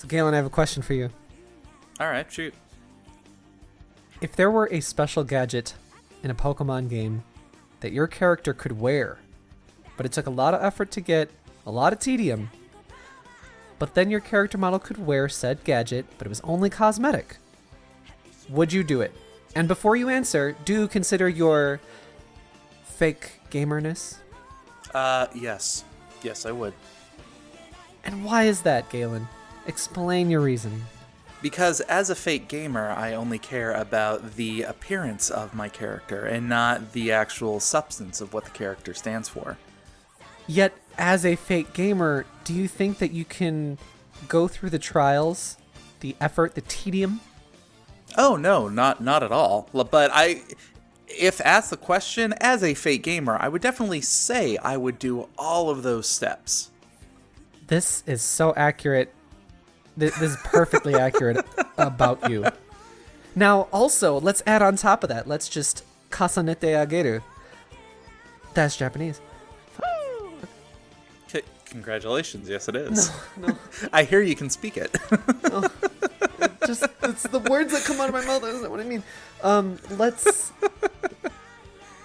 Galen, I have a question for you. All right, shoot. If there were a special gadget in a Pokemon game that your character could wear, but it took a lot of effort to get, a lot of tedium, but then your character model could wear said gadget, but it was only cosmetic, would you do it? And before you answer, do consider your fake gamerness. Yes. Yes, I would. And why is that, Galen? Explain your reasoning. Because as a fake gamer, I only care about the appearance of my character and not the actual substance of what the character stands for. Yet, as a fake gamer, do you think that you can go through the trials, the effort, the tedium? Oh, no, not at all. But if asked the question, as a fake gamer, I would definitely say I would do all of those steps. This is so accurate. This is perfectly accurate about you. Now, also, let's add on top of that. Let's just kasanete ageru. That's Japanese. Congratulations. Yes, it is. No. I hear you can speak it. No. It's the words that come out of my mouth. That's not what I mean.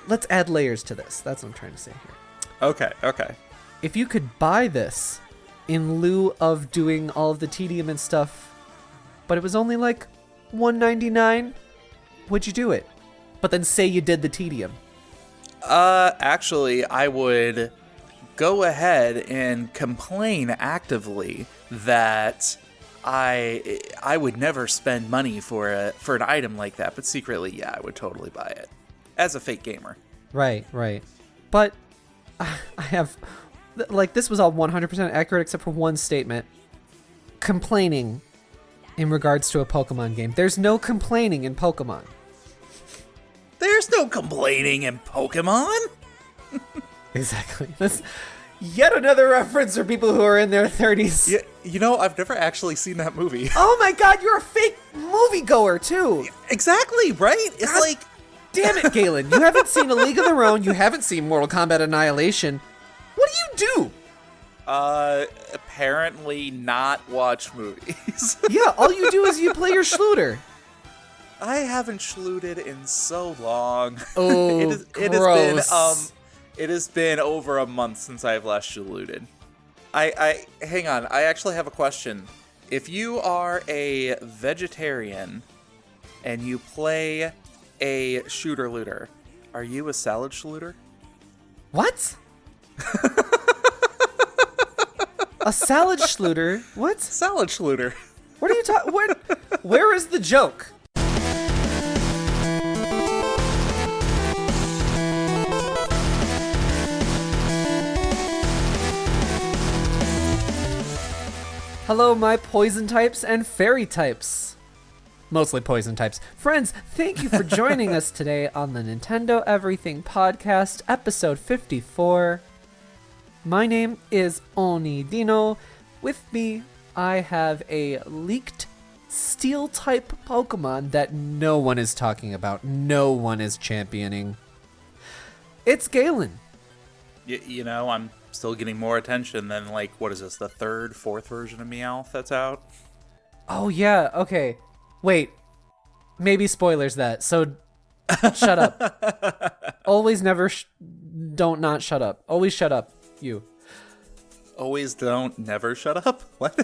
Let's add layers to this. That's what I'm trying to say here. Okay. If you could buy this in lieu of doing all of the tedium and stuff, but it was only like $199, would you do it? But then say you did the tedium. Actually, I would go ahead and complain actively that I would never spend money for an item like that, but secretly, yeah, I would totally buy it as a fake gamer. Right. But I have, like, this was all 100% accurate except for one statement. Complaining in regards to a Pokemon game. There's no complaining in Pokemon. There's no complaining in Pokemon. Exactly. That's yet another reference for people who are in their 30s. Yeah, you know, I've never actually seen that movie. Oh my god, you're a fake moviegoer too. Exactly, right? It's God, like... damn it, Galen. You haven't seen A League of Their Own. You haven't seen Mortal Kombat Annihilation. What do you do? Apparently not watch movies. Yeah, all you do is you play your Schluter. I haven't schlooted in so long. Oh, gross. It has been over a month since I've last schlooted. I hang on. I actually have a question. If you are a vegetarian and you play a shooter looter, are you a salad schluter? What? A salad schluter? What? Salad schluter. What are you talking? Where is the joke? Hello, my poison types and fairy types. Mostly poison types. Friends, thank you for joining us today on the Nintendo Everything Podcast, episode 54. My name is Oni Dino. With me, I have a leaked steel-type Pokemon that no one is talking about, no one is championing. It's Galen. You know, I'm still getting more attention than, like, what is this, the third, fourth version of Meowth that's out? Oh, yeah, okay. Wait, maybe spoilers that, so shut up. Always never, don't not shut up. Always shut up, you. Always don't, never shut up? What?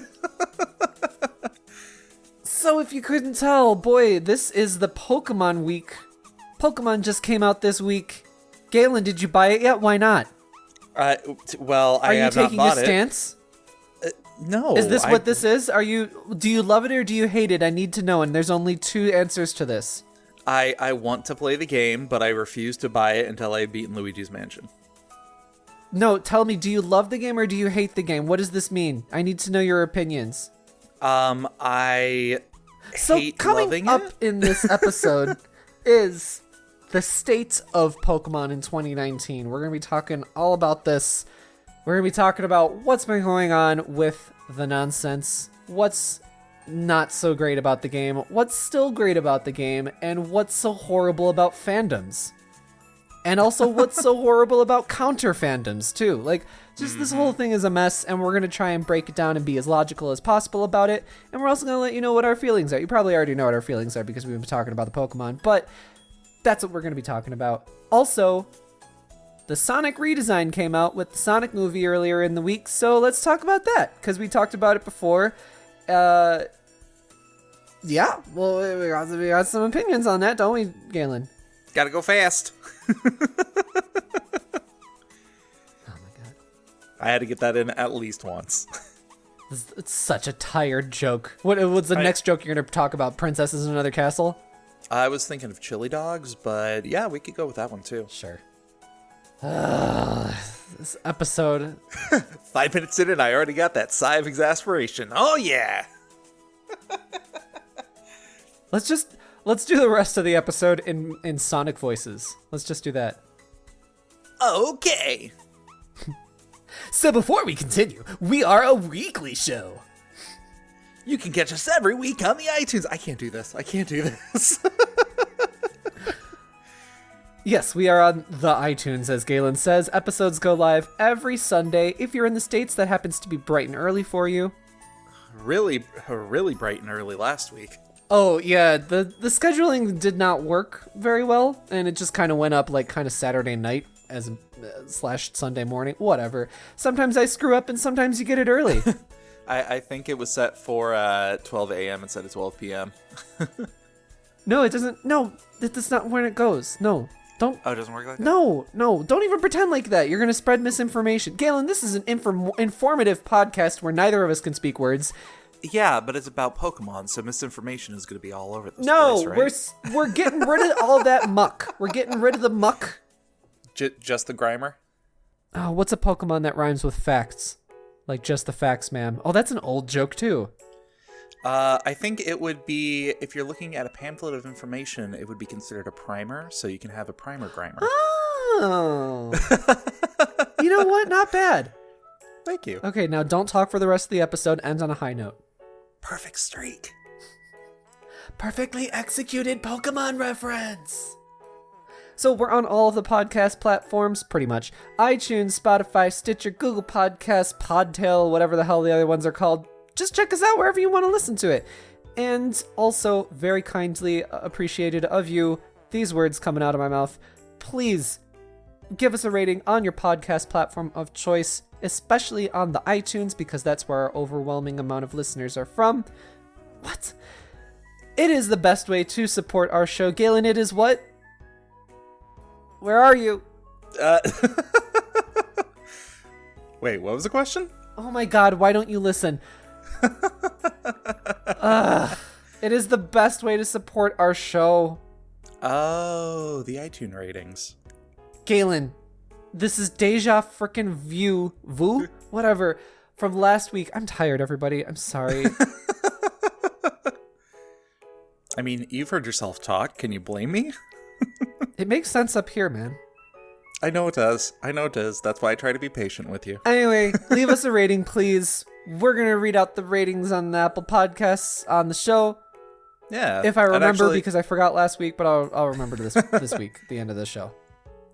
So if you couldn't tell, boy, this is the Pokemon week. Pokemon just came out this week. Galen, did you buy it yet? Why not? Well, I have not bought it. Are you taking a stance? No. Is this what this is? Do you love it or do you hate it? I need to know, and there's only two answers to this. I want to play the game, but I refuse to buy it until I've beaten Luigi's Mansion. No, tell me, do you love the game or do you hate the game? What does this mean? I need to know your opinions. I so hate coming loving up it. in this episode is the state of Pokemon in 2019. We're going to be talking all about this. We're going to be talking about what's been going on with the nonsense, what's not so great about the game, what's still great about the game, and what's so horrible about fandoms. And also, what's so horrible about counter fandoms, too? Like, just this whole thing is a mess, and we're going to try and break it down and be as logical as possible about it. And we're also going to let you know what our feelings are. You probably already know what our feelings are because we've been talking about the Pokemon, but that's what we're going to be talking about. Also, the Sonic redesign came out with the Sonic movie earlier in the week, so let's talk about that, because we talked about it before. Yeah, well, we got some opinions on that, don't we, Galen? Gotta go fast. Oh my god. I had to get that in at least once. It's such a tired joke. What's the next joke you're going to talk about? Princesses in Another Castle? I was thinking of chili dogs, but yeah, we could go with that one too. Sure. This episode... 5 minutes in and I already got that sigh of exasperation. Oh yeah! Let's do the rest of the episode in Sonic voices. Let's just do that. Okay. So before we continue, we are a weekly show. You can catch us every week on the iTunes. I can't do this. Yes, we are on the iTunes, as Galen says. Episodes go live every Sunday. If you're in the States, that happens to be bright and early for you. Really bright and early last week. Oh, yeah, the scheduling did not work very well, and it just kind of went up like kind of Saturday night as / Sunday morning, whatever. Sometimes I screw up, and sometimes you get it early. I think it was set for 12 a.m. instead of 12 p.m. No, it doesn't. No, that's not when it goes. No, don't. Oh, it doesn't work like that? No, don't even pretend like that. You're going to spread misinformation. Galen, this is an informative podcast where neither of us can speak words. Yeah, but it's about Pokemon, so misinformation is going to be all over this place, right? We're getting rid of all that muck. We're getting rid of the muck. Just the Grimer? Oh, what's a Pokemon that rhymes with facts? Like just the facts, ma'am. Oh, that's an old joke, too. I think it would be, if you're looking at a pamphlet of information, it would be considered a primer, so you can have a primer Grimer. Oh. You know what? Not bad. Thank you. Okay, now don't talk for the rest of the episode. Ends on a high note. Perfect streak. Perfectly executed Pokemon reference. So we're on all of the podcast platforms, pretty much. iTunes, Spotify, Stitcher, Google Podcasts, Podtail, whatever the hell the other ones are called. Just check us out wherever you want to listen to it. And also, very kindly appreciated of you, these words coming out of my mouth, please give us a rating on your podcast platform of choice, especially on the iTunes, because that's where our overwhelming amount of listeners are from. What? It is the best way to support our show. Galen, it is what? Where are you? Wait, what was the question? Oh my god, why don't you listen? It is the best way to support our show. Oh, the iTunes ratings. Galen, this is deja frickin' vu, whatever, from last week. I'm tired, everybody. I'm sorry. I mean, you've heard yourself talk. Can you blame me? It makes sense up here, man. I know it does. That's why I try to be patient with you. Anyway, leave us a rating, please. We're going to read out the ratings on the Apple Podcasts on the show. Yeah. If I remember, because I forgot last week, but I'll remember this week, the end of the show.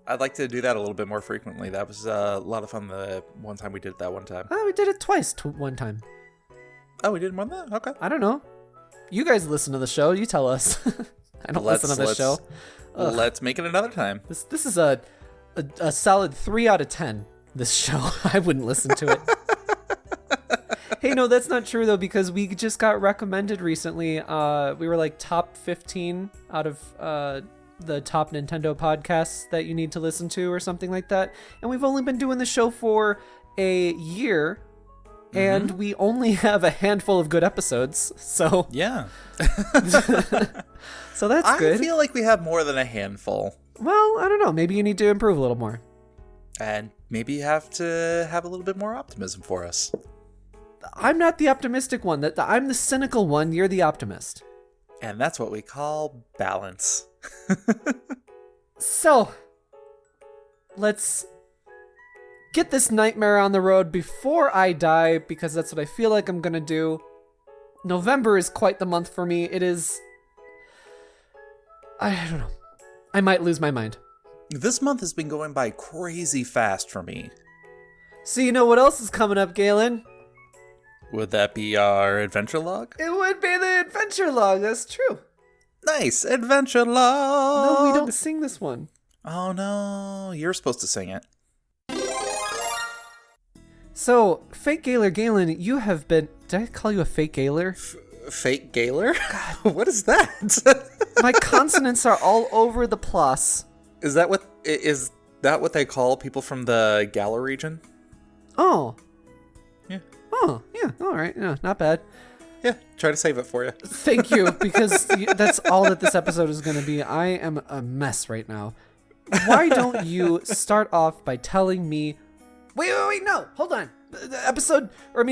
I'd like to do that a little bit more frequently. That was a lot of fun the one time we did it that one time. Oh, we did it twice one time. Oh, we did more than that? Okay. I don't know. You guys listen to the show. You tell us. I don't listen to this show. Let's make it another time. This is a solid 3 out of 10. This show. I wouldn't listen to it. Hey, no, that's not true, though, because we just got recommended recently. We were like top 15 out of the top Nintendo podcasts that you need to listen to or something like that. And we've only been doing the show for a year. And we only have a handful of good episodes. So yeah. So that's good. I feel like we have more than a handful. Well, I don't know. Maybe you need to improve a little more. And maybe you have to have a little bit more optimism for us. I'm not the optimistic one. I'm the cynical one. You're the optimist. And that's what we call balance. So, let's get this nightmare on the road before I die, because that's what I feel like I'm going to do. November is quite the month for me. It is... I don't know. I might lose my mind. This month has been going by crazy fast for me. So you know what else is coming up, Galen? Would that be our adventure log? It would be the adventure log, that's true. Nice, adventure log! No, we don't sing this one. Oh no, you're supposed to sing it. So, Fake Galer Galen, you have been... Did I call you a Fake Galer? Fake Galer? What is that? My consonants are all over the plus. Is that what they call people from the Galar region? Oh. Yeah. Oh, yeah, alright, yeah, not bad. Yeah, try to save it for you. Thank you, because that's all that this episode is going to be. I am a mess right now. Why don't you start off by telling me... Wait, no, hold on.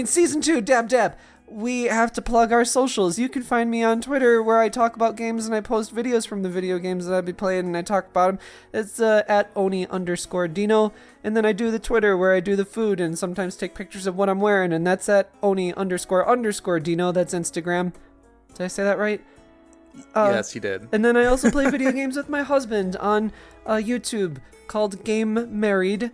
Season 2, Dab. We have to plug our socials. You can find me on Twitter where I talk about games and I post videos from the video games that I'll be playing and I talk about them. It's at Oni_Dino. And then I do the Twitter where I do the food and sometimes take pictures of what I'm wearing. And that's at Oni_Dino. That's Instagram. Did I say that right? Yes, you did. And then I also play video games with my husband on YouTube called Game Married.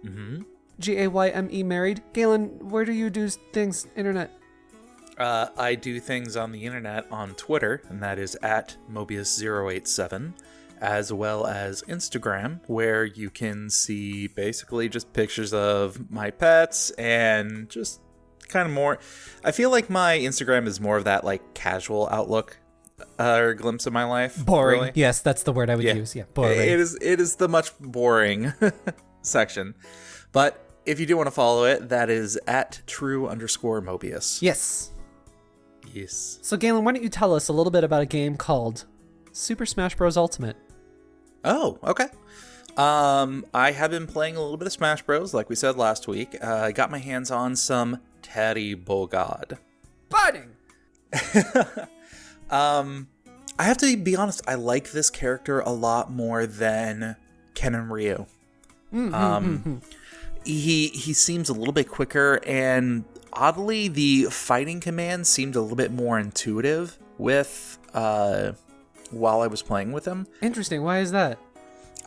Mm-hmm. Gayme married. Galen, where do you do things, internet? I do things on the internet on Twitter, and that is at Mobius087, as well as Instagram, where you can see basically just pictures of my pets and just kind of more. I feel like my Instagram is more of that like casual outlook or glimpse of my life. Boring. Really. Yes, that's the word I would use. Yeah, boring. It is the much boring section, but if you do want to follow it, that is at true_Mobius. Yes. Yes. So, Galen, why don't you tell us a little bit about a game called Super Smash Bros. Ultimate? Oh, okay. I have been playing a little bit of Smash Bros. Like we said last week. I got my hands on some Terry Bogard. Biting! I have to be honest, I like this character a lot more than Ken and Ryu. He seems a little bit quicker, and oddly, the fighting commands seemed a little bit more intuitive with while I was playing with him. Interesting. Why is that?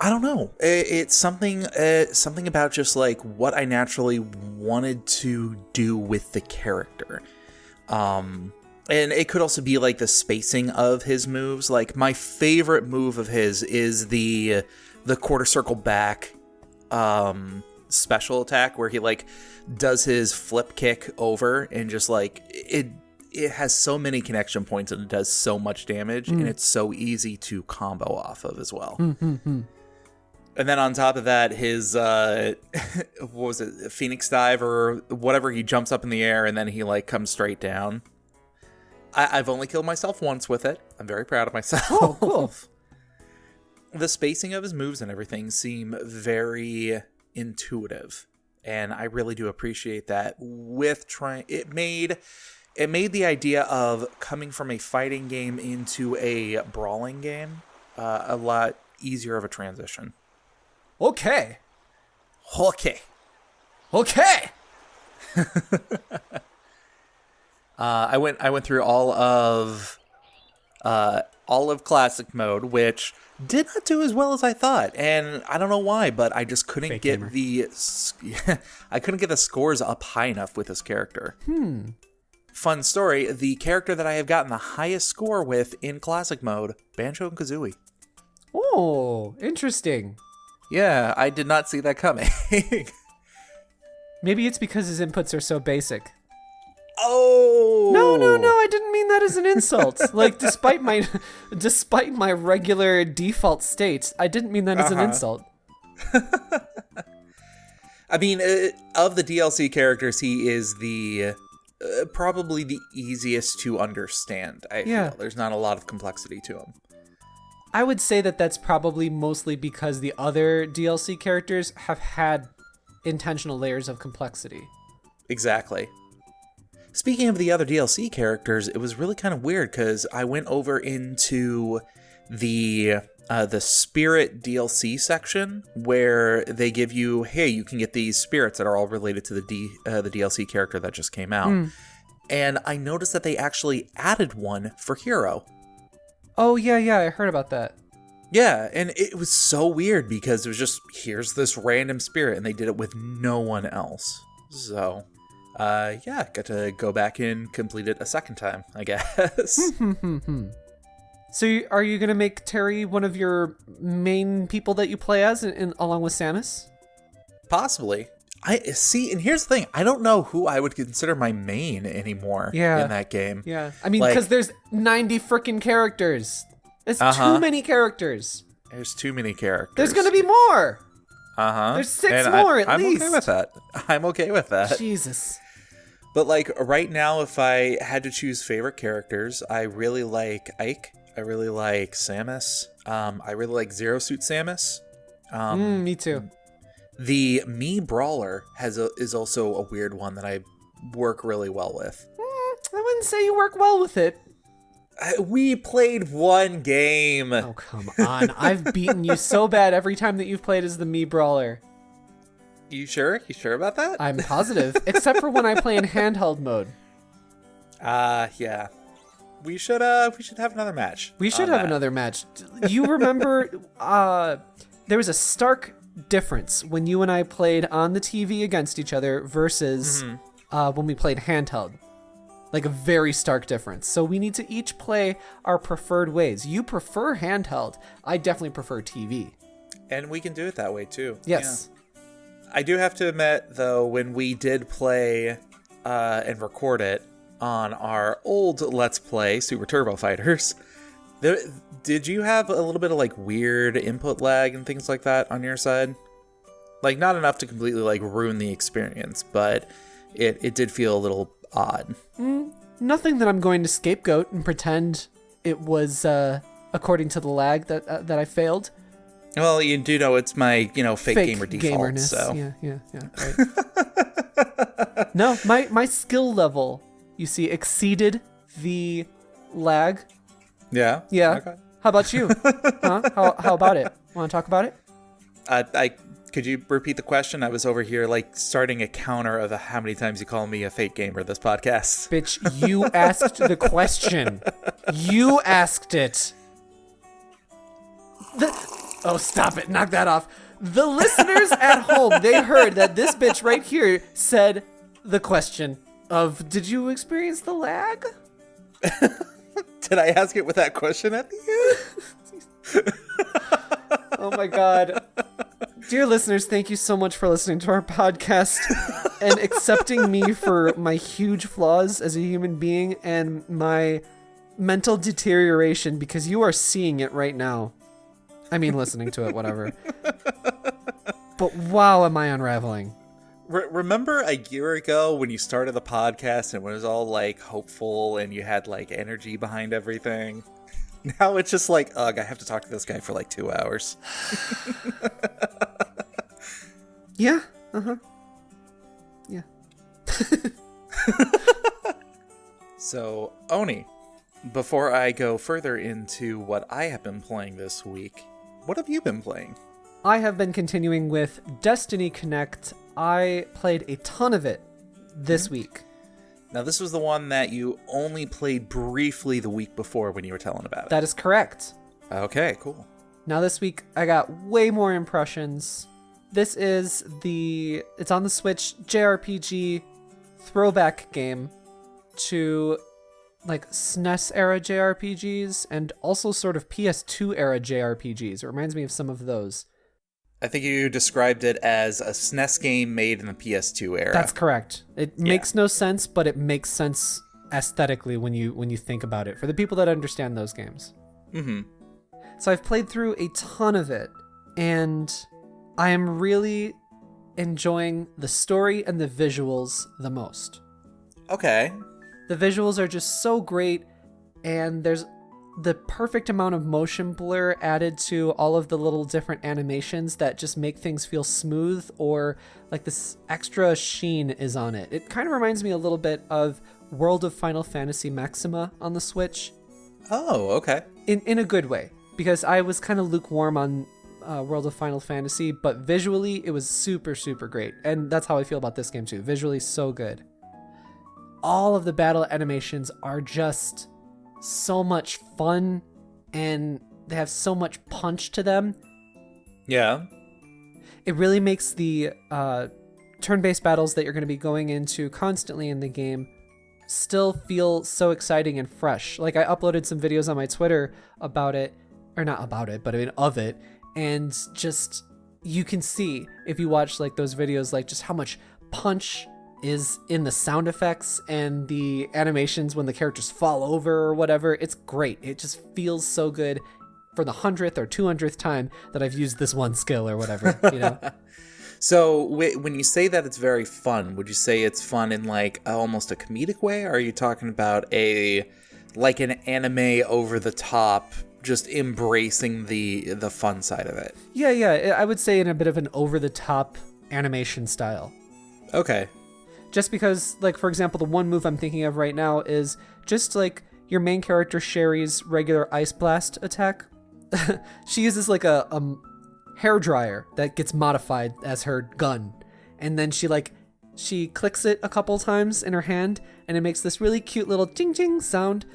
I don't know. It's something about just like what I naturally wanted to do with the character. And it could also be like the spacing of his moves. Like my favorite move of his is the quarter circle back special attack where he like does his flip kick over and just like it has so many connection points and it does so much damage and it's so easy to combo off of as well. And then on top of that, his what was it, Phoenix dive or whatever, he jumps up in the air and then he like comes straight down. I've only killed myself once with it. I'm very proud of myself. Oh, cool. The spacing of his moves and everything seem very intuitive, and I really do appreciate that. With it made the idea of coming from a fighting game into a brawling game a lot easier of a transition. Okay. I went through all of classic mode, which did not do as well as I thought, and I don't know why, but I just couldn't Fake get gamer. I couldn't get the scores up high enough with this character. Fun story, the character that I have gotten the highest score with in classic mode, Banjo and Kazooie. Oh, interesting. Yeah, I did not see that coming. Maybe it's because his inputs are so basic. Oh no, I didn't mean that as an insult. Like, despite my regular default state, I didn't mean that as an insult. I mean, of the DLC characters, he is the probably the easiest to understand. I feel there's not a lot of complexity to him. I would say that that's probably mostly because the other DLC characters have had intentional layers of complexity. Exactly. Speaking of the other DLC characters, it was really kind of weird because I went over into the Spirit DLC section where they give you, hey, you can get these spirits that are all related to the DLC character that just came out. And I noticed that they actually added one for Hero. Oh, yeah, I heard about that. Yeah, and it was so weird because it was just, here's this random spirit, and they did it with no one else. So, yeah, got to go back and complete it a second time, I guess. So are you going to make Terry one of your main people that you play as along with Samus? Possibly. I see, and here's the thing. I don't know who I would consider my main anymore in that game. Yeah. I mean, because there's 90 freaking characters. It's too many characters. There's too many characters. There's going to be more. Uh-huh. There's 6 more at least. I'm okay with that. I'm okay with that. Jesus. But, like, right now, if I had to choose favorite characters, I really like Ike. I really like Samus. I really like Zero Suit Samus. Me too. The Mii Brawler is also a weird one that I work really well with. I wouldn't say you work well with it. We played one game. Oh, come on. I've beaten you so bad every time that you've played as the Mii Brawler. You sure? You sure about that? I'm positive. Except for when I play in handheld mode. Yeah. We should have another match. We should have another match. You remember there was a stark difference when you and I played on the TV against each other versus when we played handheld. Like a very stark difference. So we need to each play our preferred ways. You prefer handheld. I definitely prefer TV. And we can do it that way too. Yes. Yeah. I do have to admit, though, when we did play and record it on our old Let's Play, Super Turbo Fighters, did you have a little bit of like weird input lag and things like that on your side? Like not enough to completely like ruin the experience, but it did feel a little odd. Nothing that I'm going to scapegoat and pretend it was according to the lag that I failed. Well, you do know it's my, fake gamer default. Gamerness. So Yeah, right. No, my skill level, you see, exceeded the lag. Yeah. Yeah. Okay. How about you? Huh? How about it? Want to talk about it? Could you repeat the question? I was over here like starting a counter of how many times you call me a fake gamer this podcast. Bitch, you asked the question. You asked it. Oh, stop it. Knock that off. The listeners at home, they heard that this bitch right here said the question of, did you experience the lag? Did I ask it with that question at the end? Oh my God. Dear listeners, thank you so much for listening to our podcast and accepting me for my huge flaws as a human being and my mental deterioration, because you are seeing it right now. I mean, listening to it, whatever. But wow, am I unraveling. Remember a year ago when you started the podcast and it was all like hopeful and you had like energy behind everything? Now it's just like, ugh, I have to talk to this guy for like 2 hours. Yeah. Uh-huh. Yeah. So, Oni, before I go further into what I have been playing this week, what have you been playing? I have been continuing with Destiny Connect. I played a ton of it this week. Now, this was the one that you only played briefly the week before when you were telling about it. That is correct. Okay, cool. Now this week, I got way more impressions. This is it's on the Switch JRPG throwback game to like SNES era JRPGs and also sort of PS2 era JRPGs. It reminds me of some of those. I think you described it as a SNES game made in the PS2 era. That's correct. It makes no sense, but it makes sense aesthetically when you think about it, for the people that understand those games. Mm-hmm. So I've played through a ton of it, and I am really enjoying the story and the visuals the most. Okay. The visuals are just so great, and there's the perfect amount of motion blur added to all of the little different animations that just make things feel smooth, or like this extra sheen is on it. It kind of reminds me a little bit of World of Final Fantasy Maxima on the Switch. Oh, okay. In a good way, because I was kind of lukewarm on World of Final Fantasy, but visually it was super, super great. And that's how I feel about this game too. Visually so good. All of the battle animations are just so much fun, and they have so much punch to them. Yeah. It really makes the turn-based battles that you're going to be going into constantly in the game still feel so exciting and fresh. Like, I uploaded some videos on my Twitter about it, or not about it, but I mean of it, and just, you can see if you watch like those videos, like just how much punch is in the sound effects and the animations when the characters fall over or whatever. It's great. It just feels so good for the 100th or 200th time that I've used this one skill or whatever, you know? So when you say that it's very fun, would you say it's fun in like almost a comedic way? Or are you talking about an anime over the top, just embracing the fun side of it? Yeah. I would say in a bit of an over the top animation style. Okay. Just because, like, for example, the one move I'm thinking of right now is just like your main character Sherry's regular Ice Blast attack. She uses like a hairdryer that gets modified as her gun, and then she clicks it a couple times in her hand, and it makes this really cute little ching ching sound.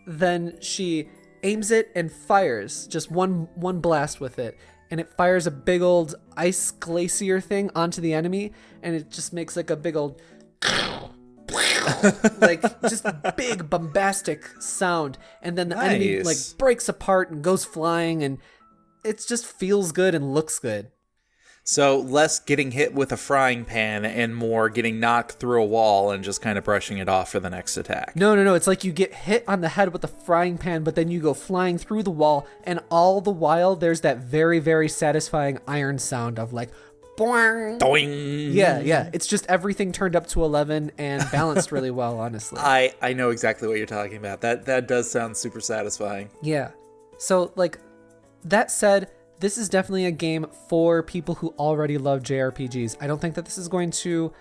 Then she aims it and fires just one blast with it, and it fires a big old ice glacier thing onto the enemy, and it just makes like a big old like just big bombastic sound, and then the enemy like breaks apart and goes flying, and it just feels good and looks good. So less getting hit with a frying pan and more getting knocked through a wall and just kind of brushing it off for the next attack. No. It's like you get hit on the head with a frying pan, but then you go flying through the wall, and all the while there's that very, very satisfying iron sound of like, boing. Doing. Yeah. It's just everything turned up to 11 and balanced really well, honestly. I know exactly what you're talking about. That does sound super satisfying. Yeah. So, like, that said, this is definitely a game for people who already love JRPGs. I don't think that this is going to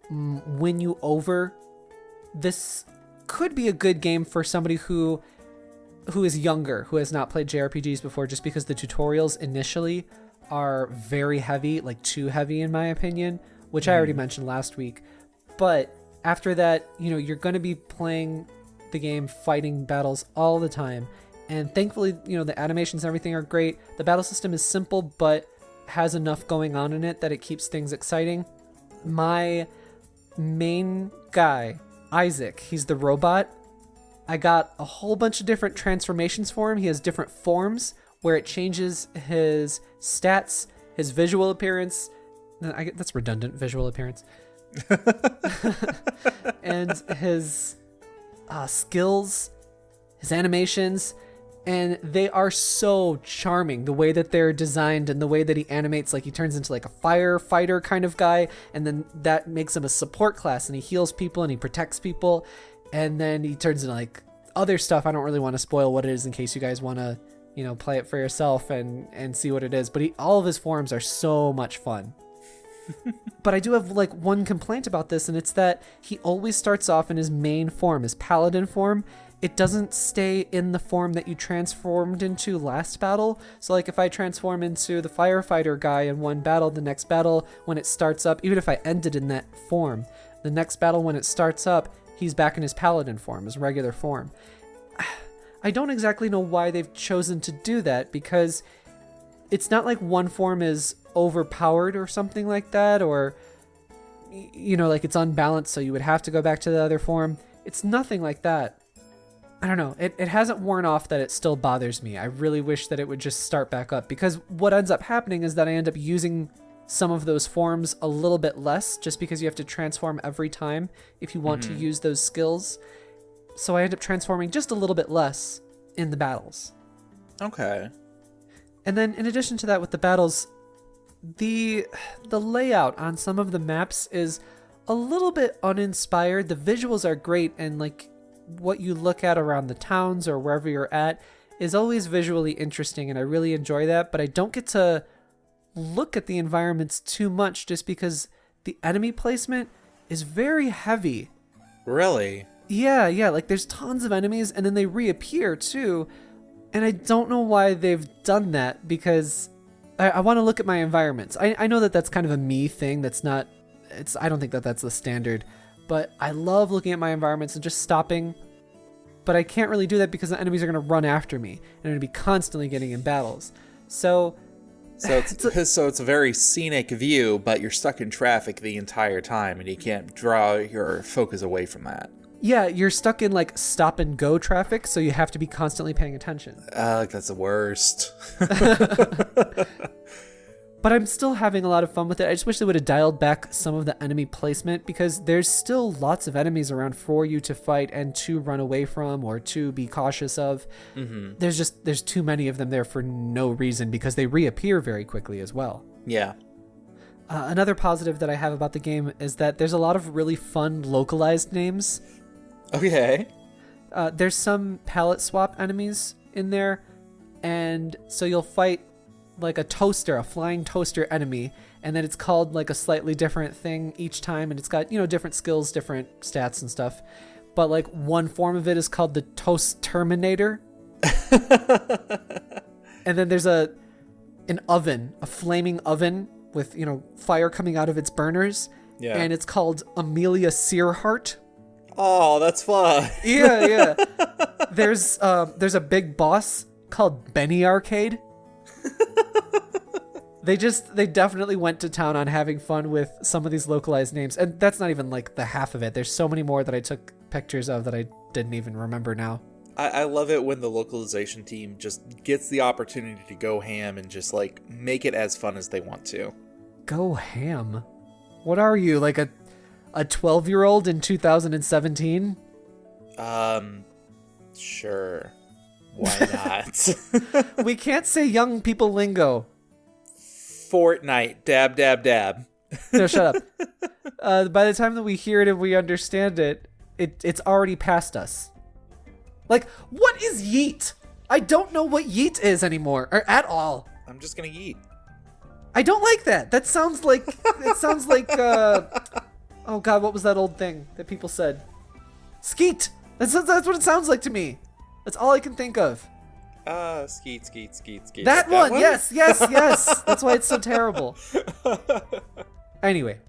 win you over. This could be a good game for somebody who is younger, who has not played JRPGs before, just because the tutorials initially are very heavy, like too heavy in my opinion, which I already mentioned last week. But after that, you're going to be playing the game, fighting battles all the time. And thankfully, the animations and everything are great. The battle system is simple, but has enough going on in it that it keeps things exciting. My main guy, Isaac, he's the robot. I got a whole bunch of different transformations for him. He has different forms where it changes his stats, his visual appearance. That's redundant, visual appearance. And his skills, his animations. And they are so charming, the way that they're designed and the way that he animates. Like, he turns into like a firefighter kind of guy, and then that makes him a support class, and he heals people and he protects people, and then he turns into like other stuff. I don't really want to spoil what it is in case you guys want to play it for yourself and see what it is, but all of his forms are so much fun. But I do have like one complaint about this, and it's that he always starts off in his main form, his paladin form. It doesn't stay in the form that you transformed into last battle. So like if I transform into the firefighter guy in one battle, the next battle when it starts up, even if I ended in that form, the next battle when it starts up, he's back in his paladin form, his regular form. I don't exactly know why they've chosen to do that, because it's not like one form is overpowered or something like that, or like it's unbalanced so you would have to go back to the other form. It's nothing like that. I don't know. It hasn't worn off that it still bothers me. I really wish that it would just start back up, because what ends up happening is that I end up using some of those forms a little bit less, just because you have to transform every time if you want to use those skills. So I end up transforming just a little bit less in the battles. Okay. And then in addition to that, with the battles, the layout on some of the maps is a little bit uninspired. The visuals are great, and like what you look at around the towns or wherever you're at is always visually interesting, and I really enjoy that, but I don't get to look at the environments too much just because the enemy placement is very heavy. Really? Yeah, like there's tons of enemies, and then they reappear too, and I don't know why they've done that, because I want to look at my environments. I know that that's kind of a me thing. I don't think that that's the standard, but I love looking at my environments and just stopping but I can't really do that because the enemies are going to run after me, and I'm going to be constantly getting in battles. So it's a very scenic view, but you're stuck in traffic the entire time, and you can't draw your focus away from that. Yeah, you're stuck in like stop and go traffic, so you have to be constantly paying attention. That's the worst. But I'm still having a lot of fun with it. I just wish they would have dialed back some of the enemy placement, because there's still lots of enemies around for you to fight and to run away from or to be cautious of. Mm-hmm. There's too many of them there for no reason, because they reappear very quickly as well. Yeah. Another positive that I have about the game is that there's a lot of really fun localized names. Okay. There's some palette swap enemies in there, and so you'll fight like a flying toaster enemy, and then it's called like a slightly different thing each time, and it's got, different skills, different stats and stuff. But like one form of it is called the Toast Terminator. And then there's an oven, a flaming oven with, fire coming out of its burners. Yeah. And it's called Amelia Searhart. Oh, that's fun. Yeah. There's a big boss called Benny Arcade. They definitely went to town on having fun with some of these localized names, and that's not even like the half of it. There's so many more that I took pictures of that I didn't even remember now. I love it when the localization team just gets the opportunity to go ham and just like make it as fun as they want to. Go ham? What are you, like a 12-year-old in 2017? Sure. Why not? We can't say young people lingo. Fortnite. Dab, dab, dab. No, shut up. By the time that we hear it and we understand it, it's already past us. Like, what is yeet? I don't know what yeet is anymore, or at all. I'm just gonna yeet. I don't like that. That sounds like, oh God, what was that old thing that people said? Skeet. That's what it sounds like to me. That's all I can think of. Skeet. That one? Yes. That's why it's so terrible. Anyway,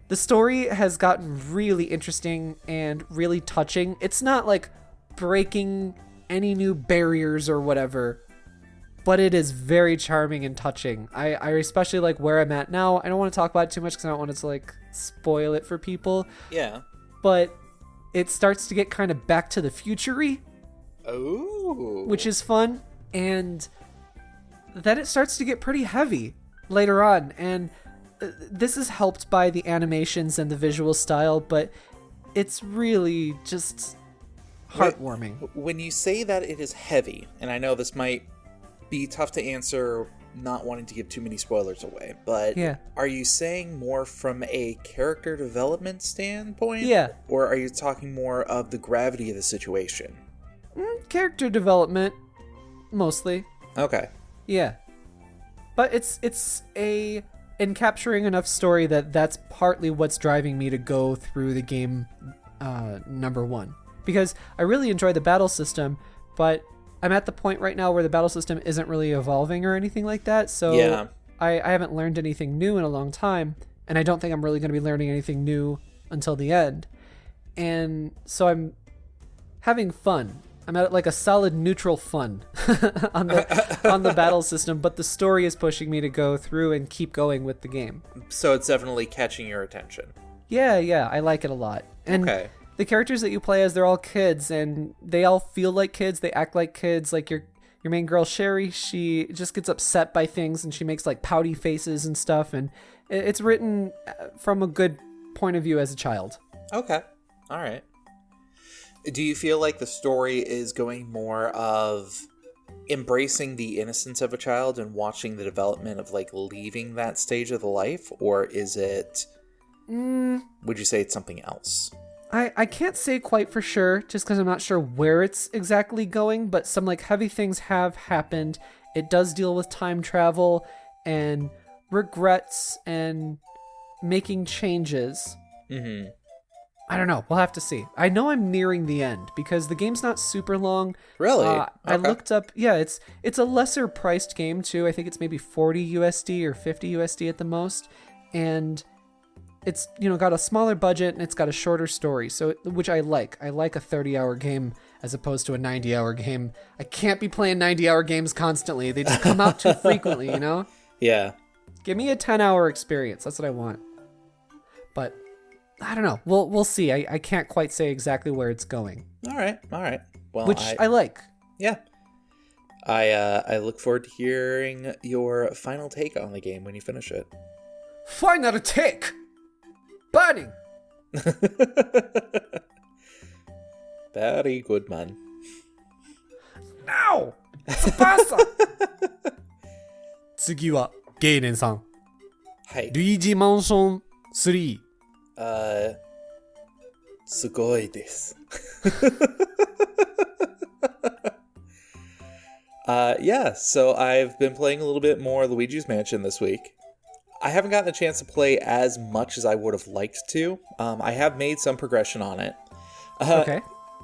the story has gotten really interesting and really touching. It's not like breaking any new barriers or whatever, but it is very charming and touching. I especially like where I'm at now. I don't want to talk about it too much because I don't want it to like spoil it for people. Yeah. But it starts to get kind of Back to the Future-y. Oh. Which is fun, and then it starts to get pretty heavy later on, and this is helped by the animations and the visual style, but it's really just heartwarming. When you say that it is heavy, and I know this might be tough to answer, not wanting to give too many spoilers away, but yeah. Are you saying more from a character development standpoint? Yeah. Or are you talking more of the gravity of the situation? Character development, mostly. Okay. Yeah. But it's in capturing enough story that's partly what's driving me to go through the game number one. Because I really enjoy the battle system, but I'm at the point right now where the battle system isn't really evolving or anything like that, so yeah. I haven't learned anything new in a long time, and I don't think I'm really going to be learning anything new until the end. And so I'm having fun. I'm at like a solid neutral fun on the battle system, but the story is pushing me to go through and keep going with the game. So it's definitely catching your attention. Yeah, I like it a lot. And okay. The characters that you play as, they're all kids, and they all feel like kids, they act like kids. Like your main girl, Sherry, she just gets upset by things, and she makes like pouty faces and stuff, and it's written from a good point of view as a child. Okay, all right. Do you feel like the story is going more of embracing the innocence of a child and watching the development of like leaving that stage of the life, or is it, would you say it's something else? I can't say quite for sure, just because I'm not sure where it's exactly going, but some like heavy things have happened. It does deal with time travel and regrets and making changes. Mm-hmm. I don't know. We'll have to see. I know I'm nearing the end because the game's not super long. Really? Okay. I looked up. Yeah, it's a lesser priced game too. I think it's maybe 40 USD or 50 USD at the most, and it's got a smaller budget and it's got a shorter story. So which I like. I like a 30-hour game as opposed to a 90-hour game. I can't be playing 90-hour games constantly. They just come out too frequently, you know? Yeah. Give me a 10-hour experience. That's what I want. But I don't know. We'll see. I can't quite say exactly where it's going. All right. Well, which I like. Yeah. I look forward to hearing your final take on the game when you finish it. Final take! Burning! Very good, man. Now! スパーサ次はゲイレンさん。はい。ルイージマンション3。すごいです。Yeah, so I've been playing a little bit more Luigi's Mansion this week. I haven't gotten a chance to play as much as I would have liked to. I have made some progression on it. Okay.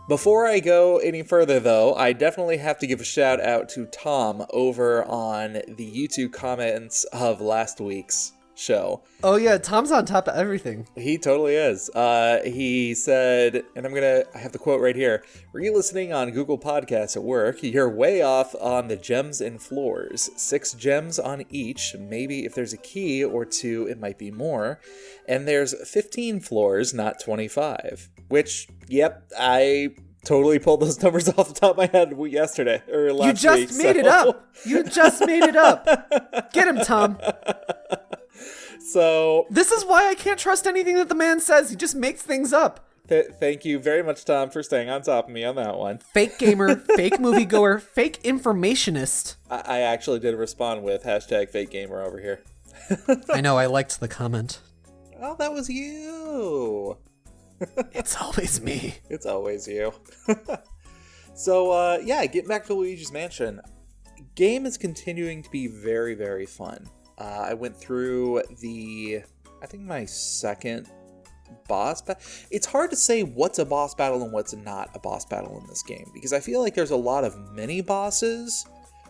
Before I go any further, though, I definitely have to give a shout out to Tom over on the YouTube comments of last week's show. Oh yeah, Tom's on top of everything. He totally is. He said, and I have the quote right here, re-listening on Google Podcasts at work, you're way off on the gems and floors. 6 gems on each. Maybe if there's a key or 2, it might be more. And there's 15 floors, not 25. Which, yep, I totally pulled those numbers off the top of my head yesterday, or last week. You just made it up! You just made it up! Get him, Tom! So this is why I can't trust anything that the man says. He just makes things up. Thank you very much, Tom, for staying on top of me on that one. Fake gamer, fake moviegoer, fake informationist. I actually did respond with #fakegamer over here. I know, I liked the comment. Oh, that was you. It's always me. It's always you. So, yeah, getting back to Luigi's Mansion. Game is continuing to be very, very fun. I went through I think my second boss battle. It's hard to say what's a boss battle and what's not a boss battle in this game, because I feel like there's a lot of mini bosses,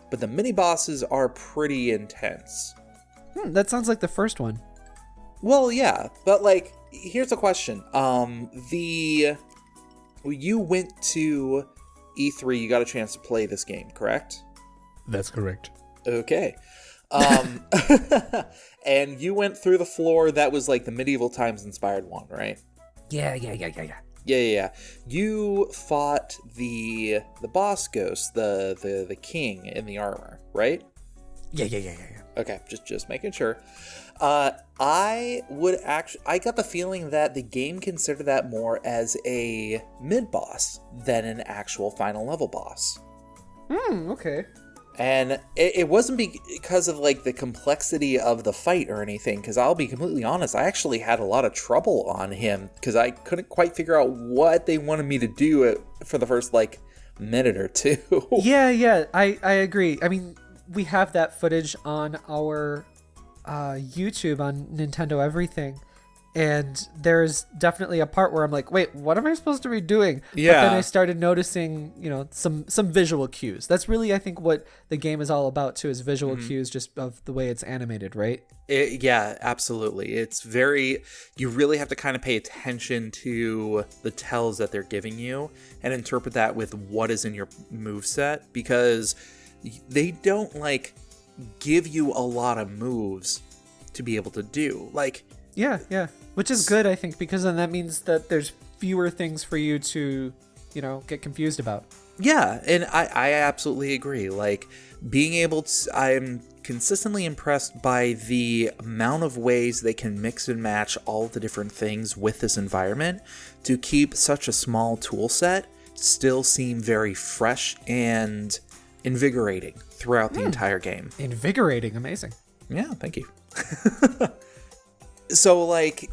but the mini bosses are pretty intense. That sounds like the first one. Well, yeah, but like, here's a question. You went to E3, you got a chance to play this game, correct? That's correct. Okay. And you went through the floor that was like the medieval times inspired one, right? Yeah. Yeah. You fought the boss ghost, the king in the armor, right? Yeah. Okay, just making sure. I got the feeling that the game considered that more as a mid boss than an actual final level boss. Okay. And it wasn't because of like the complexity of the fight or anything, because I'll be completely honest, I actually had a lot of trouble on him because I couldn't quite figure out what they wanted me to do for the first like minute or two. Yeah, I agree. I mean, we have that footage on our YouTube on Nintendo Everything, and there's definitely a part where I'm like, wait, what am I supposed to be doing? Yeah. But then I started noticing, some visual cues. That's really, I think, what the game is all about too, is visual cues, just of the way it's animated, right? Yeah, absolutely. It's you really have to kind of pay attention to the tells that they're giving you and interpret that with what is in your moveset, because they don't like give you a lot of moves to be able to do. Like, yeah, which is good, I think, because then that means that there's fewer things for you to, get confused about. Yeah, and I absolutely agree. Like, being able to, I'm consistently impressed by the amount of ways they can mix and match all the different things with this environment to keep such a small tool set still seem very fresh and invigorating throughout the entire game. Invigorating, amazing. Yeah, thank you. So, like,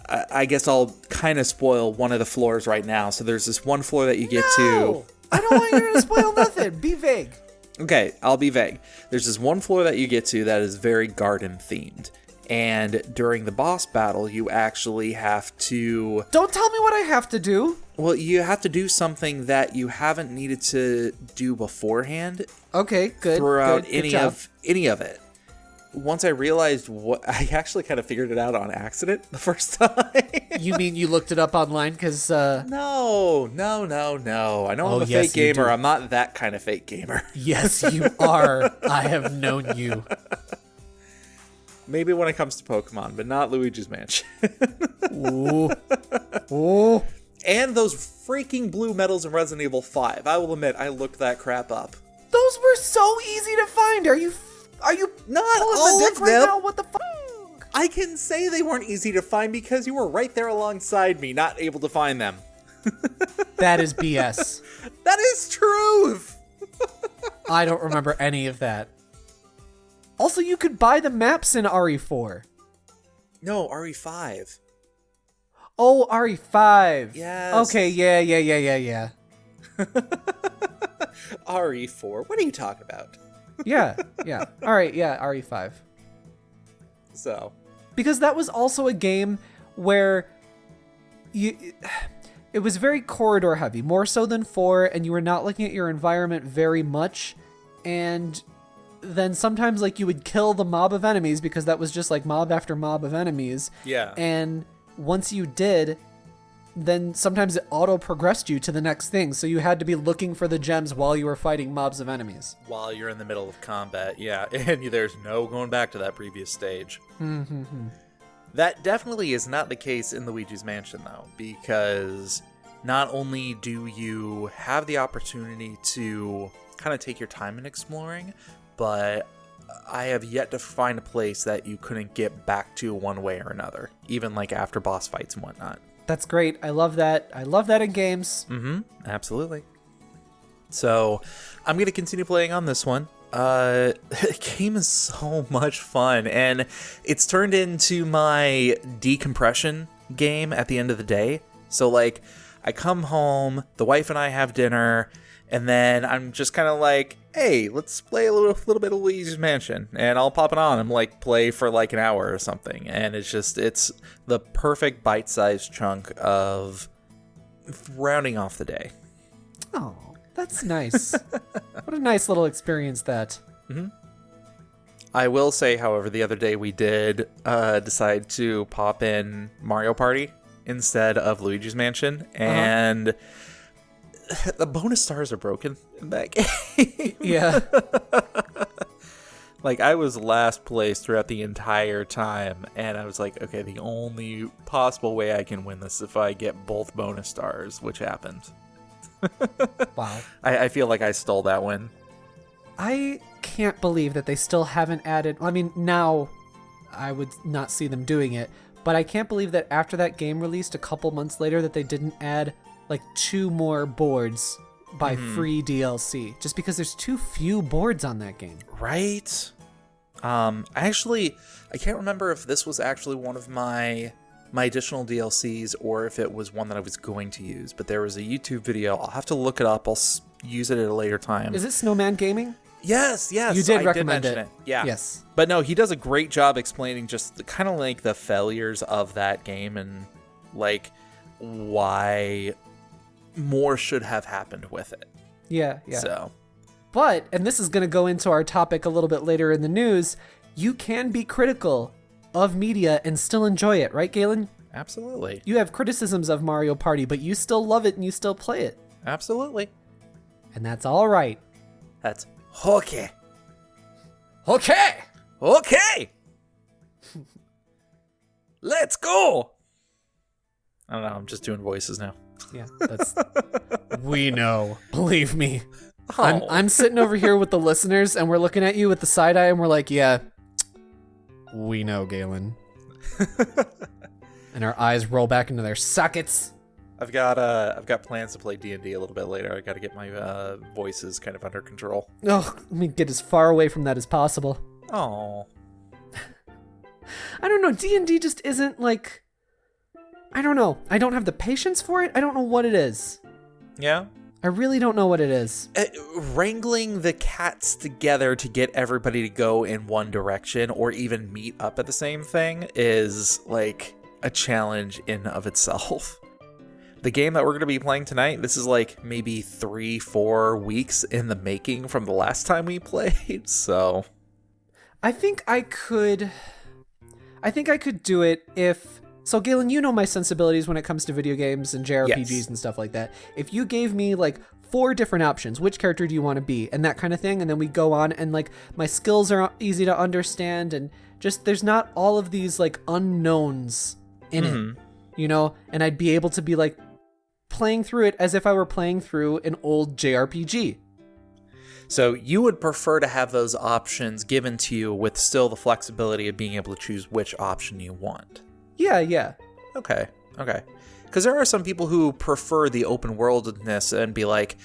I guess I'll kind of spoil one of the floors right now. So there's this one floor that you get to. I don't want you to spoil nothing. Be vague. Okay, I'll be vague. There's this one floor that you get to that is very garden themed. And during the boss battle, you actually have to... Don't tell me what I have to do. Well, you have to do something that you haven't needed to do beforehand. Okay, good. Throughout good any job. of it. once I realized what, I actually kind of figured it out on accident the first time. You mean you looked it up online? Because No. I know I'm a fake gamer. I'm not that kind of fake gamer. Yes, you are. I have known you. Maybe when it comes to Pokemon, but not Luigi's Mansion. Ooh. Ooh. And those freaking blue medals in Resident Evil 5. I will admit, I looked that crap up. Those were so easy to find. Are you not pulling all the dick of right them? now? What the fuck? I can say they weren't easy to find because you were right there alongside me, not able to find them. That is BS. That is truth. I don't remember any of that. Also, you could buy the maps in RE4. No, RE5. Oh, RE5. Yes. Okay, yeah. RE4. What are you talking about? Yeah. All right, yeah, RE5. So. Because that was also a game where it was very corridor heavy, more so than 4, and you were not looking at your environment very much, and then sometimes like you would kill the mob of enemies because that was just like mob after mob of enemies. Yeah. And once you did, then sometimes it auto-progressed you to the next thing, so you had to be looking for the gems while you were fighting mobs of enemies. While you're in the middle of combat, yeah, and there's no going back to that previous stage. Mm-hmm. That definitely is not the case in Luigi's Mansion, though, because not only do you have the opportunity to kind of take your time in exploring, but I have yet to find a place that you couldn't get back to one way or another, even like after boss fights and whatnot. That's great. I love that. I love that in games. Mm-hmm. Absolutely. So I'm going to continue playing on this one. The game is so much fun, and it's turned into my decompression game at the end of the day. So like I come home, the wife and I have dinner, and then I'm just kind of like, hey, let's play a little bit of Luigi's Mansion, and I'll pop it on and like play for like an hour or something. And it's the perfect bite-sized chunk of rounding off the day. Oh, that's nice. What a nice little experience that. Mm-hmm. I will say, however, the other day we did decide to pop in Mario Party instead of Luigi's Mansion, and the bonus stars are broken in that game. Yeah. Like, I was last place throughout the entire time, and I was like, okay, the only possible way I can win this is if I get both bonus stars, which happened. Wow. I feel like I stole that win. I can't believe that they still haven't added... I mean, now I would not see them doing it, but I can't believe that after that game released a couple months later that they didn't add like 2 more boards by free DLC, just because there's too few boards on that game. Right? I can't remember if this was actually one of my additional DLCs or if it was one that I was going to use, but there was a YouTube video. I'll have to look it up. I'll use it at a later time. Is it Snowman Gaming? Yes. You did recommend it. Yeah. Yes. But no, he does a great job explaining just kind of like the failures of that game and like why more should have happened with it. Yeah. So. But, and this is going to go into our topic a little bit later in the news, you can be critical of media and still enjoy it, right, Galen? Absolutely. You have criticisms of Mario Party, but you still love it and you still play it. Absolutely. And that's all right. That's okay. Okay! Let's go! I don't know, I'm just doing voices now. Yeah, that's... We know. Believe me. Oh. I'm sitting over here with the listeners, and we're looking at you with the side eye, and we're like, yeah, we know, Galen. And our eyes roll back into their sockets. I've got plans to play D&D a little bit later. I got to get my voices kind of under control. Oh, let me get as far away from that as possible. Oh. I don't know. D&D just isn't like... I don't know. I don't have the patience for it. I don't know what it is. Yeah? I really don't know what it is. Wrangling the cats together to get everybody to go in one direction or even meet up at the same thing is like a challenge in of itself. The game that we're going to be playing tonight, this is like maybe 3-4 weeks in the making from the last time we played, so... I think I could do it if... So, Galen, you know my sensibilities when it comes to video games and JRPGs and stuff like that. If you gave me, like, 4 different options, which character do you want to be, and that kind of thing, and then we go on, and, like, my skills are easy to understand, and just there's not all of these, like, unknowns in it, you know? And I'd be able to be, like, playing through it as if I were playing through an old JRPG. So you would prefer to have those options given to you with still the flexibility of being able to choose which option you want. Yeah. Okay. Because there are some people who prefer the open worldedness and be like,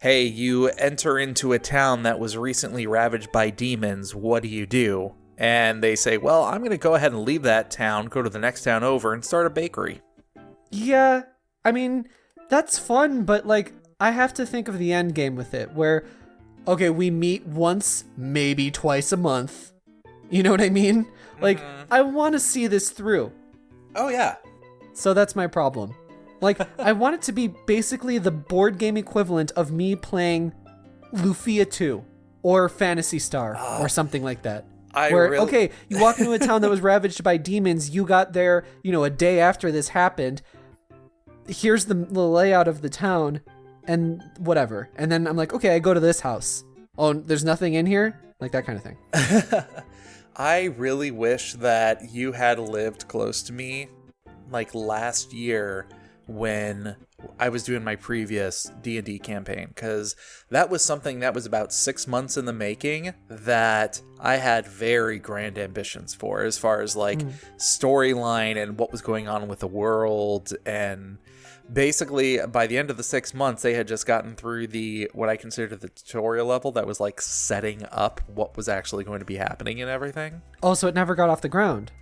hey, you enter into a town that was recently ravaged by demons, what do you do? And they say, well, I'm going to go ahead and leave that town, go to the next town over, and start a bakery. Yeah, I mean, that's fun, but, like, I have to think of the end game with it, where, okay, we meet once, maybe twice a month. You know what I mean? Like, I want to see this through. Oh, yeah. So that's my problem. Like, I want it to be basically the board game equivalent of me playing Lufia 2 or Phantasy Star or something like that. Okay, you walk into a town that was ravaged by demons, you got there, you know, a day after this happened. Here's the layout of the town and whatever. And then I'm like, okay, I go to this house. Oh, there's nothing in here? Like that kind of thing. I really wish that you had lived close to me, like last year when I was doing my previous D&D campaign, because that was something that was about 6 months in the making that I had very grand ambitions for, as far as like storyline and what was going on with the world. And basically by the end of the 6 months, they had just gotten through what I considered the tutorial level that was like setting up what was actually going to be happening and everything. Oh, so it never got off the ground.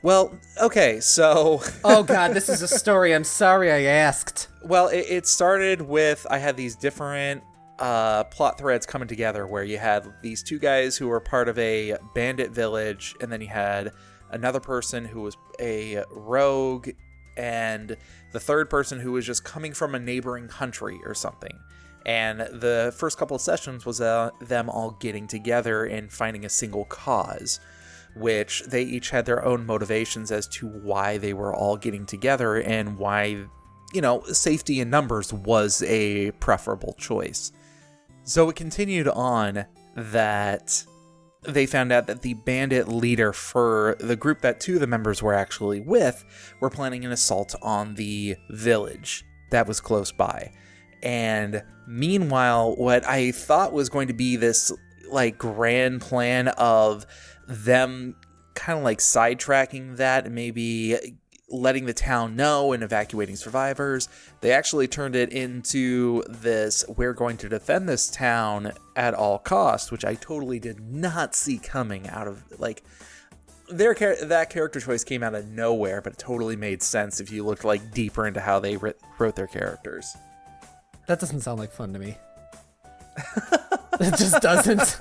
Well, okay, so... Oh god, this is a story. I'm sorry I asked. Well, it started with, I had these different plot threads coming together where you had these 2 guys who were part of a bandit village, and then you had another person who was a rogue, and the third person who was just coming from a neighboring country or something. And the first couple of sessions was them all getting together and finding a single cause, which they each had their own motivations as to why they were all getting together and why, you know, safety in numbers was a preferable choice. So it continued on that they found out that the bandit leader for the group that 2 of the members were actually with were planning an assault on the village that was close by. And meanwhile, what I thought was going to be this like grand plan of them kind of like sidetracking that and maybe letting the town know and evacuating survivors, they actually turned it into this, we're going to defend this town at all costs, which I totally did not see coming out of, like, that character choice came out of nowhere, but it totally made sense if you looked like deeper into how they wrote their characters. That doesn't sound like fun to me. It just doesn't.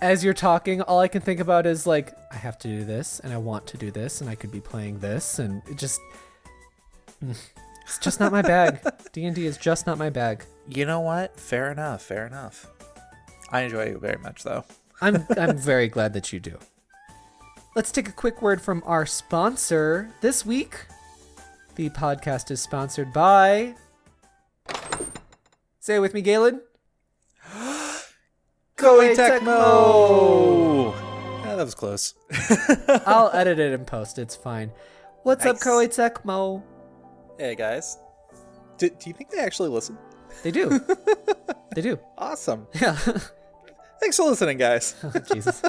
As you're talking, all I can think about is like, I have to do this and I want to do this and I could be playing this, and it's just not my bag. D&D is just not my bag. You know what? Fair enough. I enjoy it very much though. I'm very glad that you do. Let's take a quick word from our sponsor. This week, the podcast is sponsored by... Say it with me, Galen. Koei Tecmo! Yeah, that was close. I'll edit it and post. It's fine. What's up, Koei Tecmo? Hey, guys. Do you think they actually listen? They do. They do. Awesome. Yeah. Thanks for listening, guys. Oh, Jesus.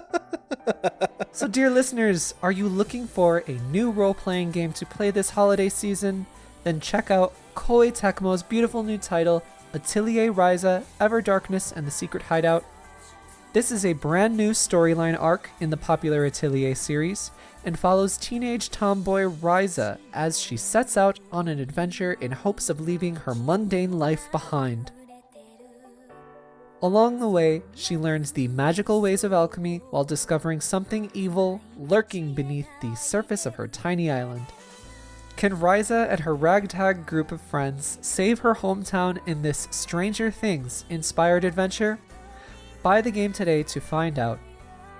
So, dear listeners, are you looking for a new role-playing game to play this holiday season? Then check out Koei Tecmo's beautiful new title, Atelier Ryza, Ever Darkness, and the Secret Hideout. This is a brand new storyline arc in the popular Atelier series and follows teenage tomboy Ryza as she sets out on an adventure in hopes of leaving her mundane life behind. Along the way, she learns the magical ways of alchemy while discovering something evil lurking beneath the surface of her tiny island. Can Ryza and her ragtag group of friends save her hometown in this Stranger Things inspired adventure? Buy the game today to find out.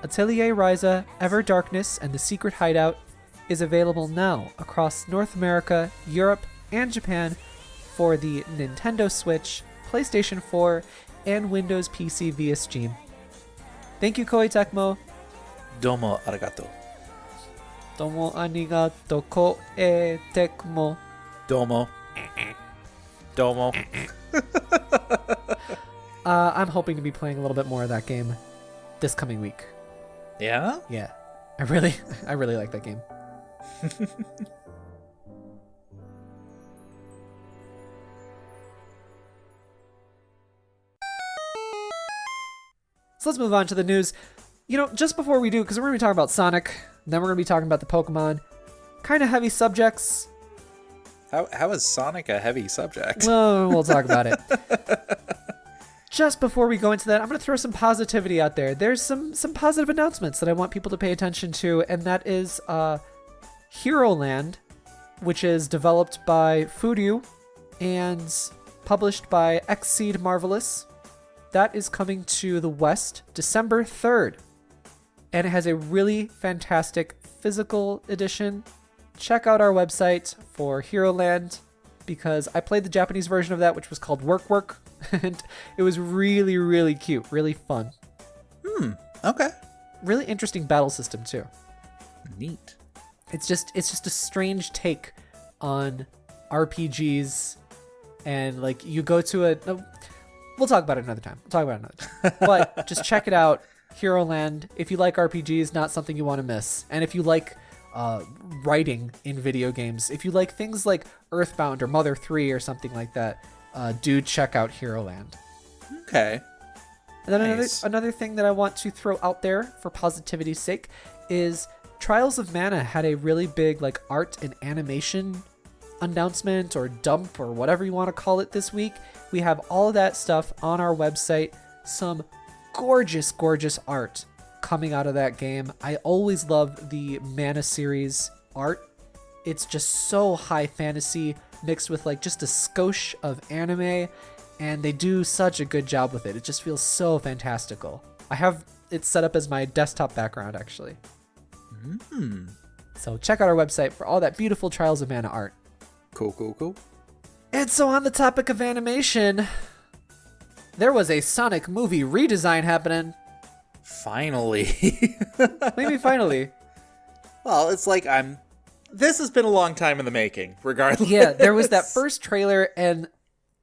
Atelier Ryza, Ever Darkness, and The Secret Hideout is available now across North America, Europe, and Japan for the Nintendo Switch, PlayStation 4, and Windows PC via Steam. Thank you, Koei Tecmo. Domo arigato. Domo arigato, Koei Tecmo. Domo. Domo. I'm hoping to be playing a little bit more of that game this coming week. Yeah? Yeah. I really like that game. So let's move on to the news. Just before we do, because we're going to be talking about Sonic, then we're going to be talking about the Pokemon. Kind of heavy subjects. How is Sonic a heavy subject? Well, we'll talk about it. Just before we go into that, I'm going to throw some positivity out there. There's some positive announcements that I want people to pay attention to, and that is Hero Land, which is developed by Furyu and published by Xseed Marvelous. That is coming to the West December 3rd. And it has a really fantastic physical edition. Check out our website for Hero Land, because I played the Japanese version of that, which was called Work Work, and it was really, really cute, really fun. Okay. Really interesting battle system too. Neat. It's just a strange take on RPGs, and like you go to we'll talk about it another time. But just check it out, Hero Land. If you like RPGs, not something you want to miss. And if you like writing in video games, if you like things like Earthbound or Mother 3 or something like that, do check out Hero Land. Okay. And then Nice. another thing that I want to throw out there for positivity's sake is Trials of Mana had a really big like art and animation announcement or dump or whatever you want to call it this week. We have all of that stuff on our website. Some gorgeous, gorgeous art coming out of that game. I always love the Mana series art. It's just so high fantasy mixed with like just a skosh of anime, and they do such a good job with it. It just feels so fantastical. I have it set up as my desktop background actually. So check out our website for all that beautiful Trials of Mana art. Cool. And so on the topic of animation, there was a Sonic movie redesign happening. Finally. Maybe finally. Well, it's like this has been a long time in the making, regardless. Yeah, there was that first trailer, and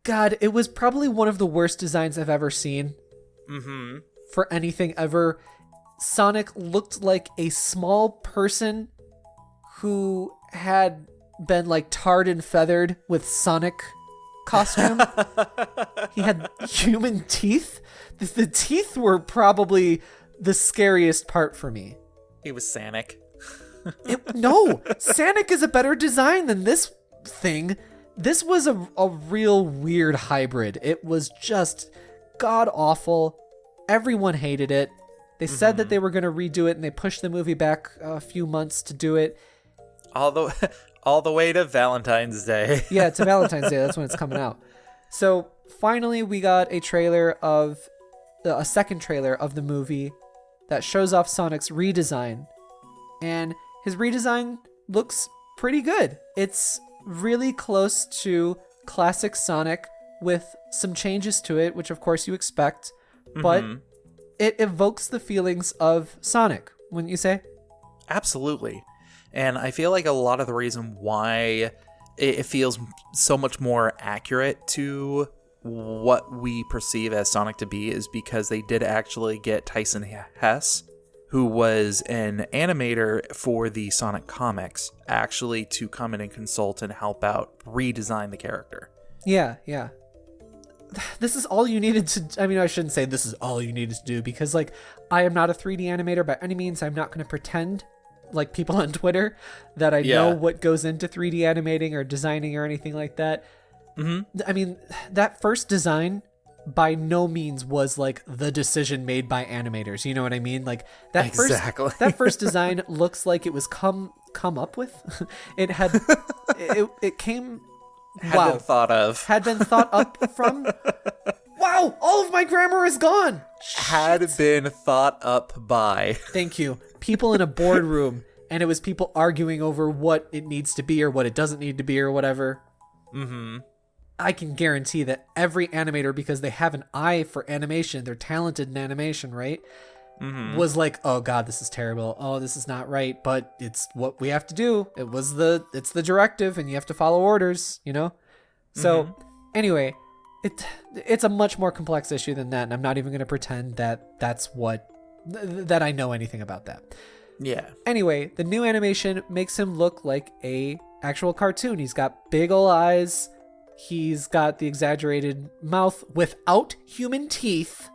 God, it was probably one of the worst designs I've ever seen. For anything ever. Sonic looked like a small person who had been like tarred and feathered with Sonic costume. He had human teeth. The teeth were probably the scariest part for me. He was Sonic. No, Sonic is a better design than this thing. This was a real weird hybrid. It was just god awful. Everyone hated it. They said that they were going to redo it, and they pushed the movie back a few months to do it. All the way to Valentine's Day. Yeah, to Valentine's Day. That's when it's coming out. So finally, we got a second trailer of the movie that shows off Sonic's redesign. And his redesign looks pretty good. It's really close to classic Sonic with some changes to it, which of course you expect. But it evokes the feelings of Sonic, wouldn't you say? Absolutely. And I feel like a lot of the reason why it feels so much more accurate to what we perceive as Sonic to be is because they did actually get Tyson Hesse, who was an animator for the Sonic comics, actually to come in and consult and help out redesign the character. Yeah. This is all you needed to... I mean, I shouldn't say this is all you needed to do, because, like, I am not a 3D animator by any means. I'm not going to pretend, like people on Twitter, that I know what goes into 3D animating or designing or anything like that. I mean, that first design by no means was, like, the decision made by animators. You know what I mean? Like, that first design looks like it was come up with. It had... it came... Had been thought of. Had been thought up from. Wow, Wow, all of my grammar is gone. Had been thought up by. Thank you. People in a boardroom, and it was people arguing over what it needs to be or what it doesn't need to be or whatever. Mm-hmm. I can guarantee that every animator, because they have an eye for animation, they're talented in animation, right? Mm-hmm. Was like, oh god, this is terrible. Oh, this is not right, but it's what we have to do. It's the directive, and you have to follow orders, you know? So, anyway, it's a much more complex issue than that, and I'm not even going to pretend that that I know anything about that. Yeah. Anyway, the new animation makes him look like a actual cartoon. He's got big ol' eyes. He's got the exaggerated mouth without human teeth.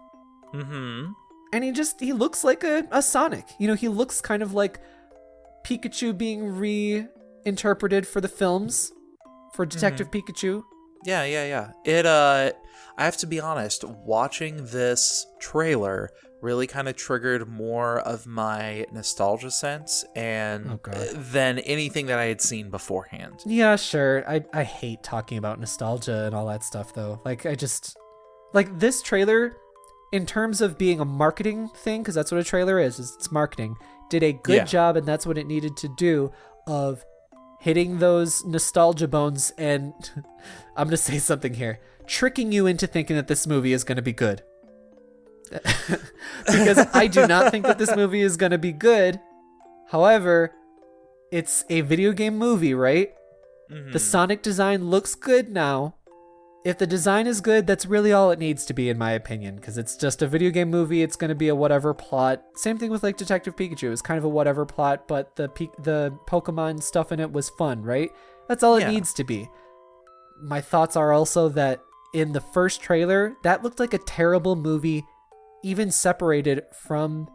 Mm-hmm. And he looks like a Sonic. You know, he looks kind of like Pikachu being reinterpreted for the films, for Detective Pikachu. Yeah. I have to be honest, watching this trailer really kind of triggered more of my nostalgia sense than anything that I had seen beforehand. Yeah, sure. I hate talking about nostalgia and all that stuff, though. Like, this trailer, in terms of being a marketing thing, because that's what a trailer is it's marketing, did a good job, and that's what it needed to do, of hitting those nostalgia bones and, I'm going to say something here, tricking you into thinking that this movie is going to be good. Because I do not think that this movie is going to be good. However, it's a video game movie, right? Mm-hmm. The Sonic design looks good now. If the design is good, that's really all it needs to be, in my opinion, because it's just a video game movie. It's going to be a whatever plot. Same thing with like Detective Pikachu. It's kind of a whatever plot, but the Pokemon stuff in it was fun, right? That's all it needs to be. My thoughts are also that in the first trailer, that looked like a terrible movie, even separated from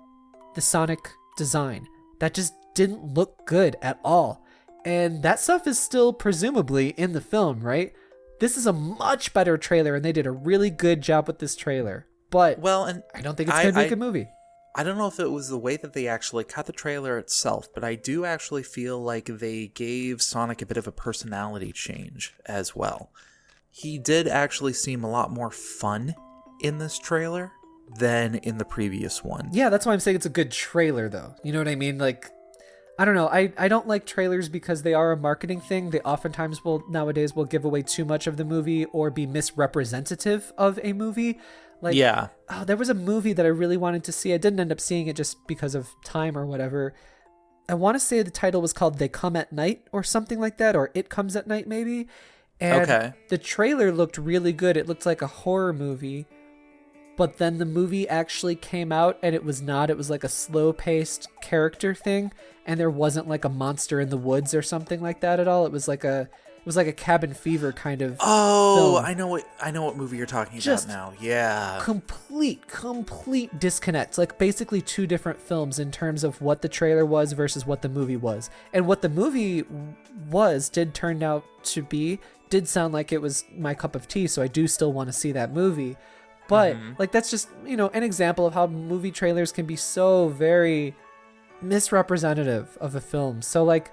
the Sonic design. That just didn't look good at all. And that stuff is still presumably in the film, right? This is a much better trailer, and they did a really good job with this trailer. But I don't think it's going to be a good movie. I don't know if it was the way that they actually cut the trailer itself, but I do actually feel like they gave Sonic a bit of a personality change as well. He did actually seem a lot more fun in this trailer than in the previous one. Yeah, that's why I'm saying it's a good trailer, though. You know what I mean? Like, I don't know. I don't like trailers because they are a marketing thing. They oftentimes nowadays will give away too much of the movie or be misrepresentative of a movie. Like, there was a movie that I really wanted to see. I didn't end up seeing it just because of time or whatever. I want to say the title was called They Come at Night or something like that, or It Comes at Night maybe. And the trailer looked really good. It looked like a horror movie. But then the movie actually came out, and it was not. It was like a slow-paced character thing, and there wasn't like a monster in the woods or something like that at all. It was like a Cabin Fever kind of film. I know what movie you're talking about now. Yeah. Complete disconnect. Like basically two different films in terms of what the trailer was versus what the movie was. And what the movie did turn out to be, did sound like it was my cup of tea, so I do still want to see that movie. But like that's just, an example of how movie trailers can be so very misrepresentative of a film. So like,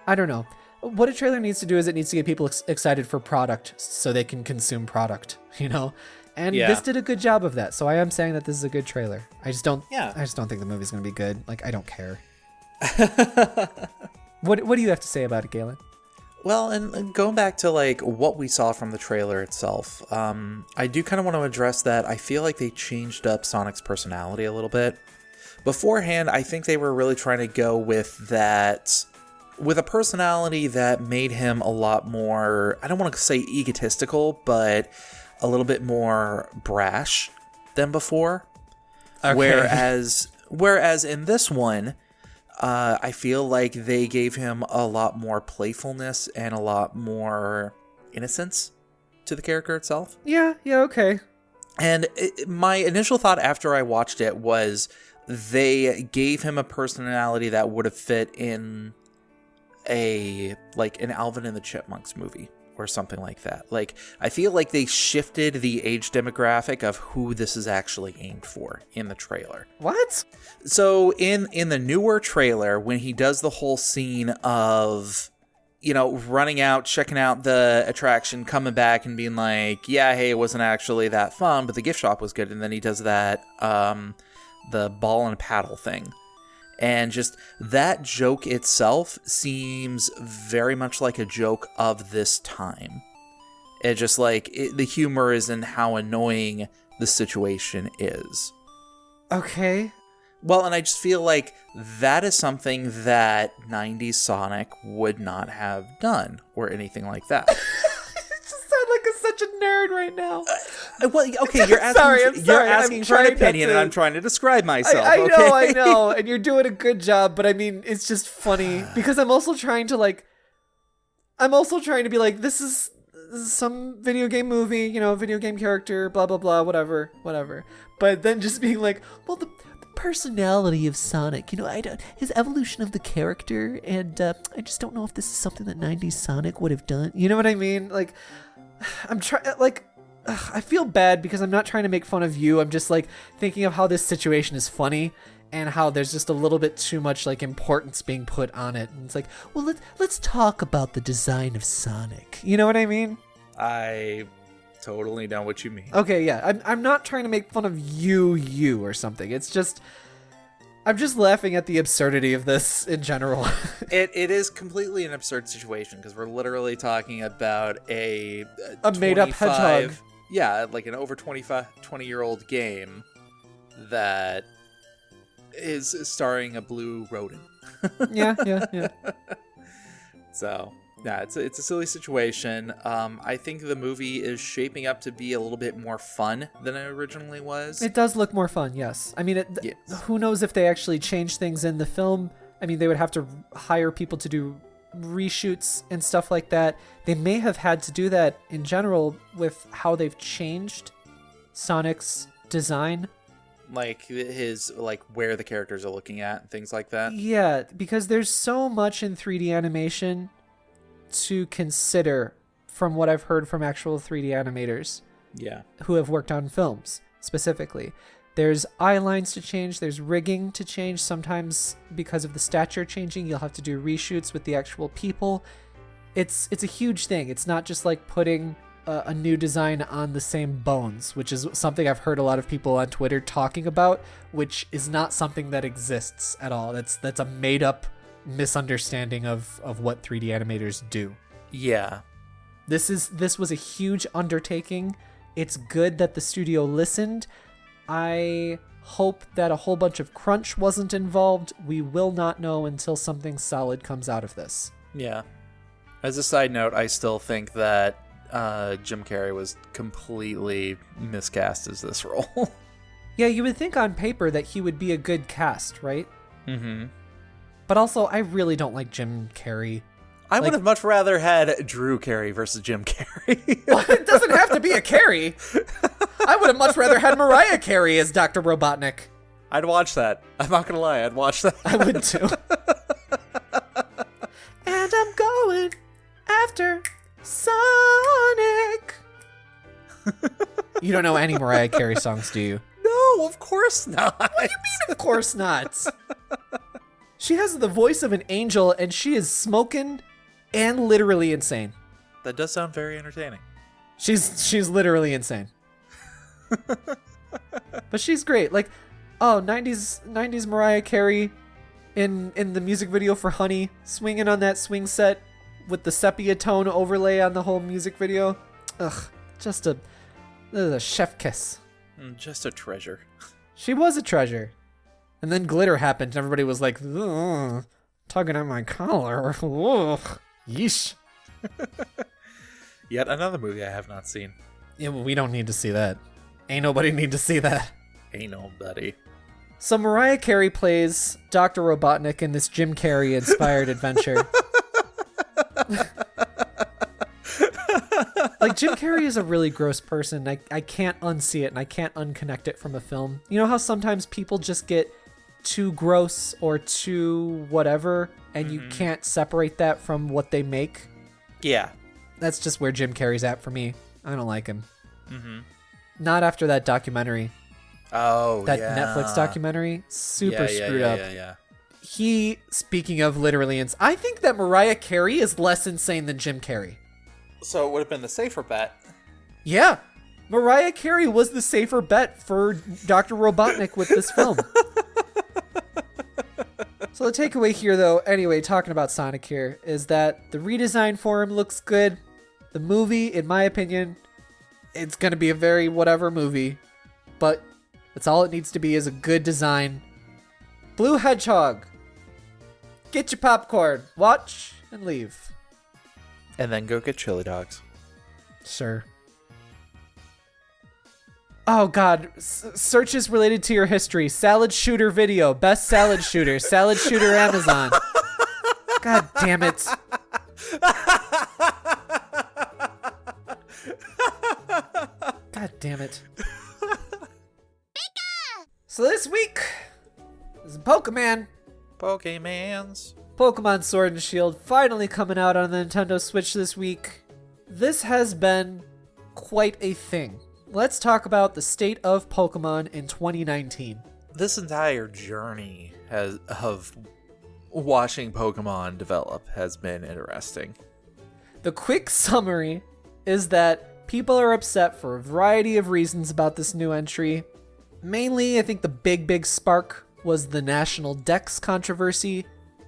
I don't know. What a trailer needs to do is it needs to get people excited for product so they can consume product, And this did a good job of that. So I am saying that this is a good trailer. I just don't think the movie's going to be good. Like, I don't care. What do you have to say about it, Galen? Well, and going back to like what we saw from the trailer itself, I do kind of want to address that I feel like they changed up Sonic's personality a little bit. Beforehand, I think they were really trying to go with a personality that made him a lot more, I don't want to say egotistical, but a little bit more brash than before. Okay. Whereas in this one, I feel like they gave him a lot more playfulness and a lot more innocence to the character itself. Yeah, okay. And my initial thought after I watched it was they gave him a personality that would have fit in an Alvin and the Chipmunks movie or something like that. Like, I feel like they shifted the age demographic of who this is actually aimed for in the trailer. What? So in the newer trailer, when he does the whole scene of running out, checking out the attraction, coming back and being like, yeah, hey, it wasn't actually that fun, but the gift shop was good. And then he does that, the ball and paddle thing. And just that joke itself seems very much like a joke of this time. It just the humor is in how annoying the situation is. Okay. Well, and I just feel like that is something that 90s Sonic would not have done or anything like that. You just sound like such a nerd right now. Well, okay, you're asking, you're asking for an opinion, and I'm trying to describe myself. I know, and you're doing a good job, but I mean, it's just funny because I'm also trying to be like, this is some video game movie, video game character, blah, blah, blah, whatever. But then just being like, well, the personality of Sonic, his evolution of the character, and I just don't know if this is something that 90s Sonic would have done. You know what I mean? I'm trying, I feel bad because I'm not trying to make fun of you. I'm just thinking of how this situation is funny and how there's just a little bit too much importance being put on it. And it's well, let's talk about the design of Sonic. You know what I mean? I totally know what you mean. Okay, yeah. I'm not trying to make fun of you or something. It's just I'm just laughing at the absurdity of this in general. It is completely an absurd situation because we're literally talking about a made-up hedgehog. Yeah, an over 20-year-old game that is starring a blue rodent. Yeah. So, yeah, it's a silly situation. I think the movie is shaping up to be a little bit more fun than it originally was. It does look more fun, yes. I mean, yes. Who knows if they actually change things in the film. I mean, they would have to hire people to do reshoots and stuff like that. They may have had to do that in general with how they've changed Sonic's design. His where the characters are looking at and things like that. Yeah, because there's so much in 3D animation to consider from what I've heard from actual 3D animators. Yeah. Who have worked on films specifically. There's eye lines to change, there's rigging to change. Sometimes because of the stature changing, you'll have to do reshoots with the actual people. It's a huge thing. It's not just putting a new design on the same bones, which is something I've heard a lot of people on Twitter talking about, which is not something that exists at all. That's a made up misunderstanding of what 3D animators do. Yeah. This was a huge undertaking. It's good that the studio listened. I hope that a whole bunch of crunch wasn't involved. We will not know until something solid comes out of this. Yeah. As a side note, I still think that Jim Carrey was completely miscast as this role. Yeah, you would think on paper that he would be a good cast, right? Mm-hmm. But also, I really don't like Jim Carrey. I would have much rather had Drew Carey versus Jim Carrey. Well, it doesn't have to be a Carey. I would have much rather had Mariah Carey as Dr. Robotnik. I'd watch that. I'm not going to lie. I'd watch that. I would too. And I'm going after Sonic. You don't know any Mariah Carey songs, do you? No, of course not. What do you mean, of course not? She has the voice of an angel, and she is smoking and literally insane. That does sound very entertaining. She's literally insane. But she's great. 90s Mariah Carey in the music video for Honey, swinging on that swing set with the sepia tone overlay on the whole music video. Ugh, this is a chef kiss. Just a treasure. She was a treasure. And then glitter happened, and everybody was like, ugh, tugging at my collar. Ugh, yeesh. Yet another movie I have not seen. Yeah, well, we don't need to see that. Ain't nobody need to see that. Ain't nobody. So Mariah Carey plays Dr. Robotnik in this Jim Carrey-inspired adventure. Jim Carrey is a really gross person. I can't unsee it, and I can't unconnect it from a film. You know how sometimes people just get too gross or too whatever, and you can't separate that from what they make? Yeah. That's just where Jim Carrey's at for me. I don't like him. Mm-hmm. Not after that documentary. Oh, that Netflix documentary. Super screwed up. Yeah. speaking of literally, I think that Mariah Carey is less insane than Jim Carrey. So it would have been the safer bet. Yeah. Mariah Carey was the safer bet for Dr. Robotnik with this film. So the takeaway here, though, anyway, talking about Sonic here, is that the redesign for him looks good. The movie, in my opinion, it's going to be a very whatever movie, but that's all it needs to be is a good design. Blue Hedgehog. Get your popcorn, watch, and leave. And then go get chili dogs. Sure. Oh god, searches related to your history. Salad shooter video, best salad shooter, salad shooter Amazon. God damn it. God damn it. So this week is Pokemon. Pokemon Sword and Shield finally coming out on the Nintendo Switch this week. This has been quite a thing. Let's talk about the state of Pokemon in 2019. This entire journey of watching Pokemon develop has been interesting. The quick summary is that people are upset for a variety of reasons about this new entry. Mainly, I think the big spark was the National Dex controversy.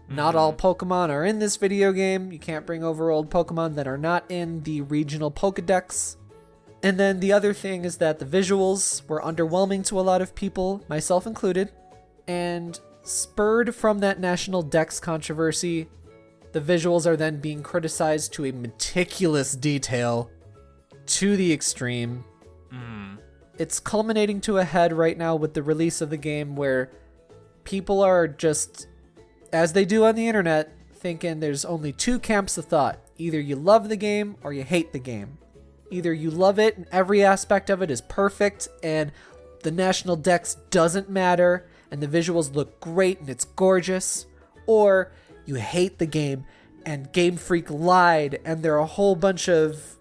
Not all Pokemon are in this video game. You can't bring over old Pokemon that are not in the regional Pokedex. And then the other thing is that the visuals were underwhelming to a lot of people, myself included. And spurred from that National Dex controversy, the visuals are then being criticized to a meticulous detail to the extreme. It's culminating to a head right now with the release of the game where people are just, as they do on the internet, thinking there's only two camps of thought. Either you love the game or you hate the game. Either you love it and every aspect of it is perfect and the National Dex doesn't matter and the visuals look great and it's gorgeous, or you hate the game and Game Freak lied and there are a whole bunch of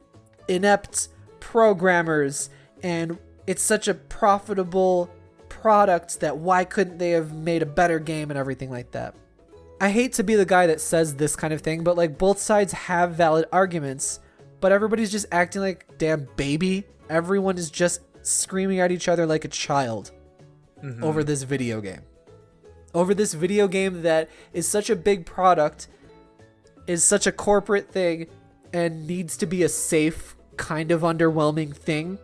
inept programmers and it's such a profitable product that why couldn't they have made a better game and everything like that. I hate to be the guy that says this kind of thing, but like both sides have valid arguments, but everybody's just acting like damn baby. Everyone is just screaming at each other like a child over this video game. Over this video game that is such a big product, is such a corporate thing, and needs to be a safe, kind of underwhelming thing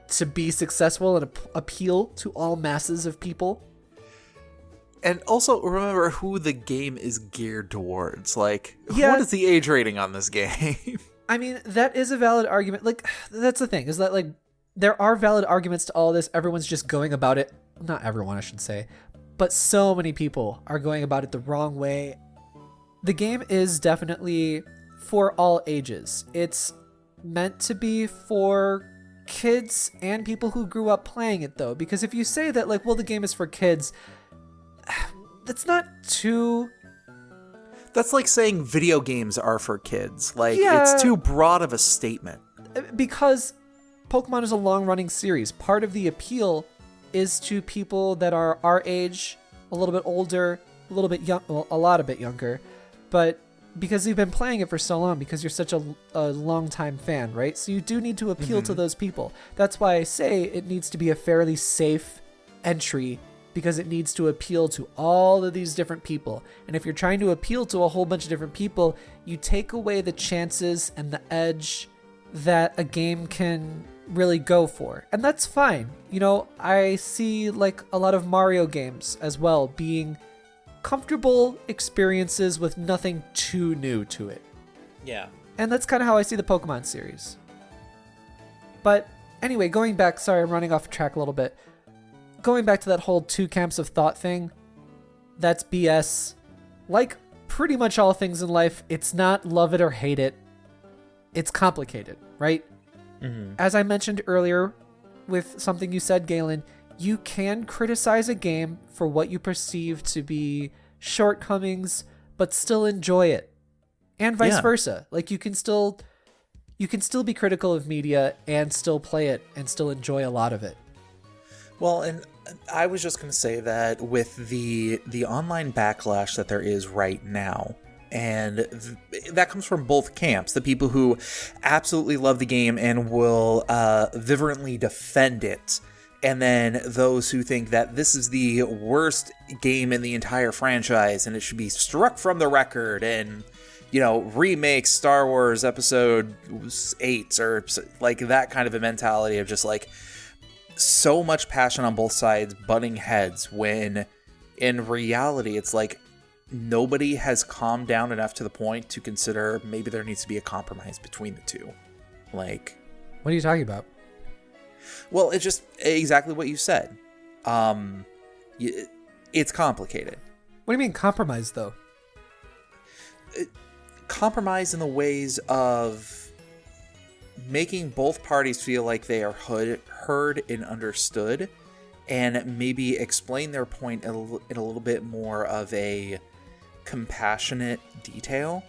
to be successful and appeal to all masses of people. And also remember who the game is geared towards. Like, what is the age rating on this game? I mean, that is a valid argument. Like, that's the thing, is that, like, there are valid arguments to all this. Everyone's just going about it. Not everyone, I should say. But so many people are going about it the wrong way. The game is definitely for all ages. It's meant to be for kids and people who grew up playing it, though. Because if you say that, like, well, the game is for kids, that's not too... That's like saying video games are for kids. Like, it's too broad of a statement. Because Pokemon is a long-running series. Part of the appeal is to people that are our age, a little bit older, a little bit young, well, a lot a bit younger, but because you've been playing it for so long, because you're such a long-time fan, right? So you do need to appeal to those people. That's why I say it needs to be a fairly safe entry, because it needs to appeal to all of these different people. And if you're trying to appeal to a whole bunch of different people, you take away the chances and the edge that a game can really go for. And that's fine. You know, I see like a lot of Mario games as well being comfortable experiences with nothing too new to it. Yeah. And that's kind of how I see the Pokemon series. But anyway, going back, sorry, I'm running off track a little bit. Going back to that whole two camps of thought thing, that's BS. Like pretty much all things in life, it's not love it or hate it. It's complicated, right? As I mentioned earlier with something you said, Galen, you can criticize a game for what you perceive to be shortcomings, but still enjoy it. And vice versa. Like you can still be critical of media and still play it and still enjoy a lot of it. Well, and I was just going to say that with the online backlash that there is right now, and that comes from both camps, the people who absolutely love the game and will vibrantly defend it, and then those who think that this is the worst game in the entire franchise and it should be struck from the record and, remake Star Wars Episode 8 or like that kind of a mentality of just like so much passion on both sides butting heads, when in reality it's like nobody has calmed down enough to the point to consider maybe there needs to be a compromise between the two. Like, what are you talking about? Well, it's just exactly what you said. It's complicated. What do you mean compromise, though? Compromise in the ways of making both parties feel like they are heard and understood, and maybe explain their point in a little bit more of a compassionate detail.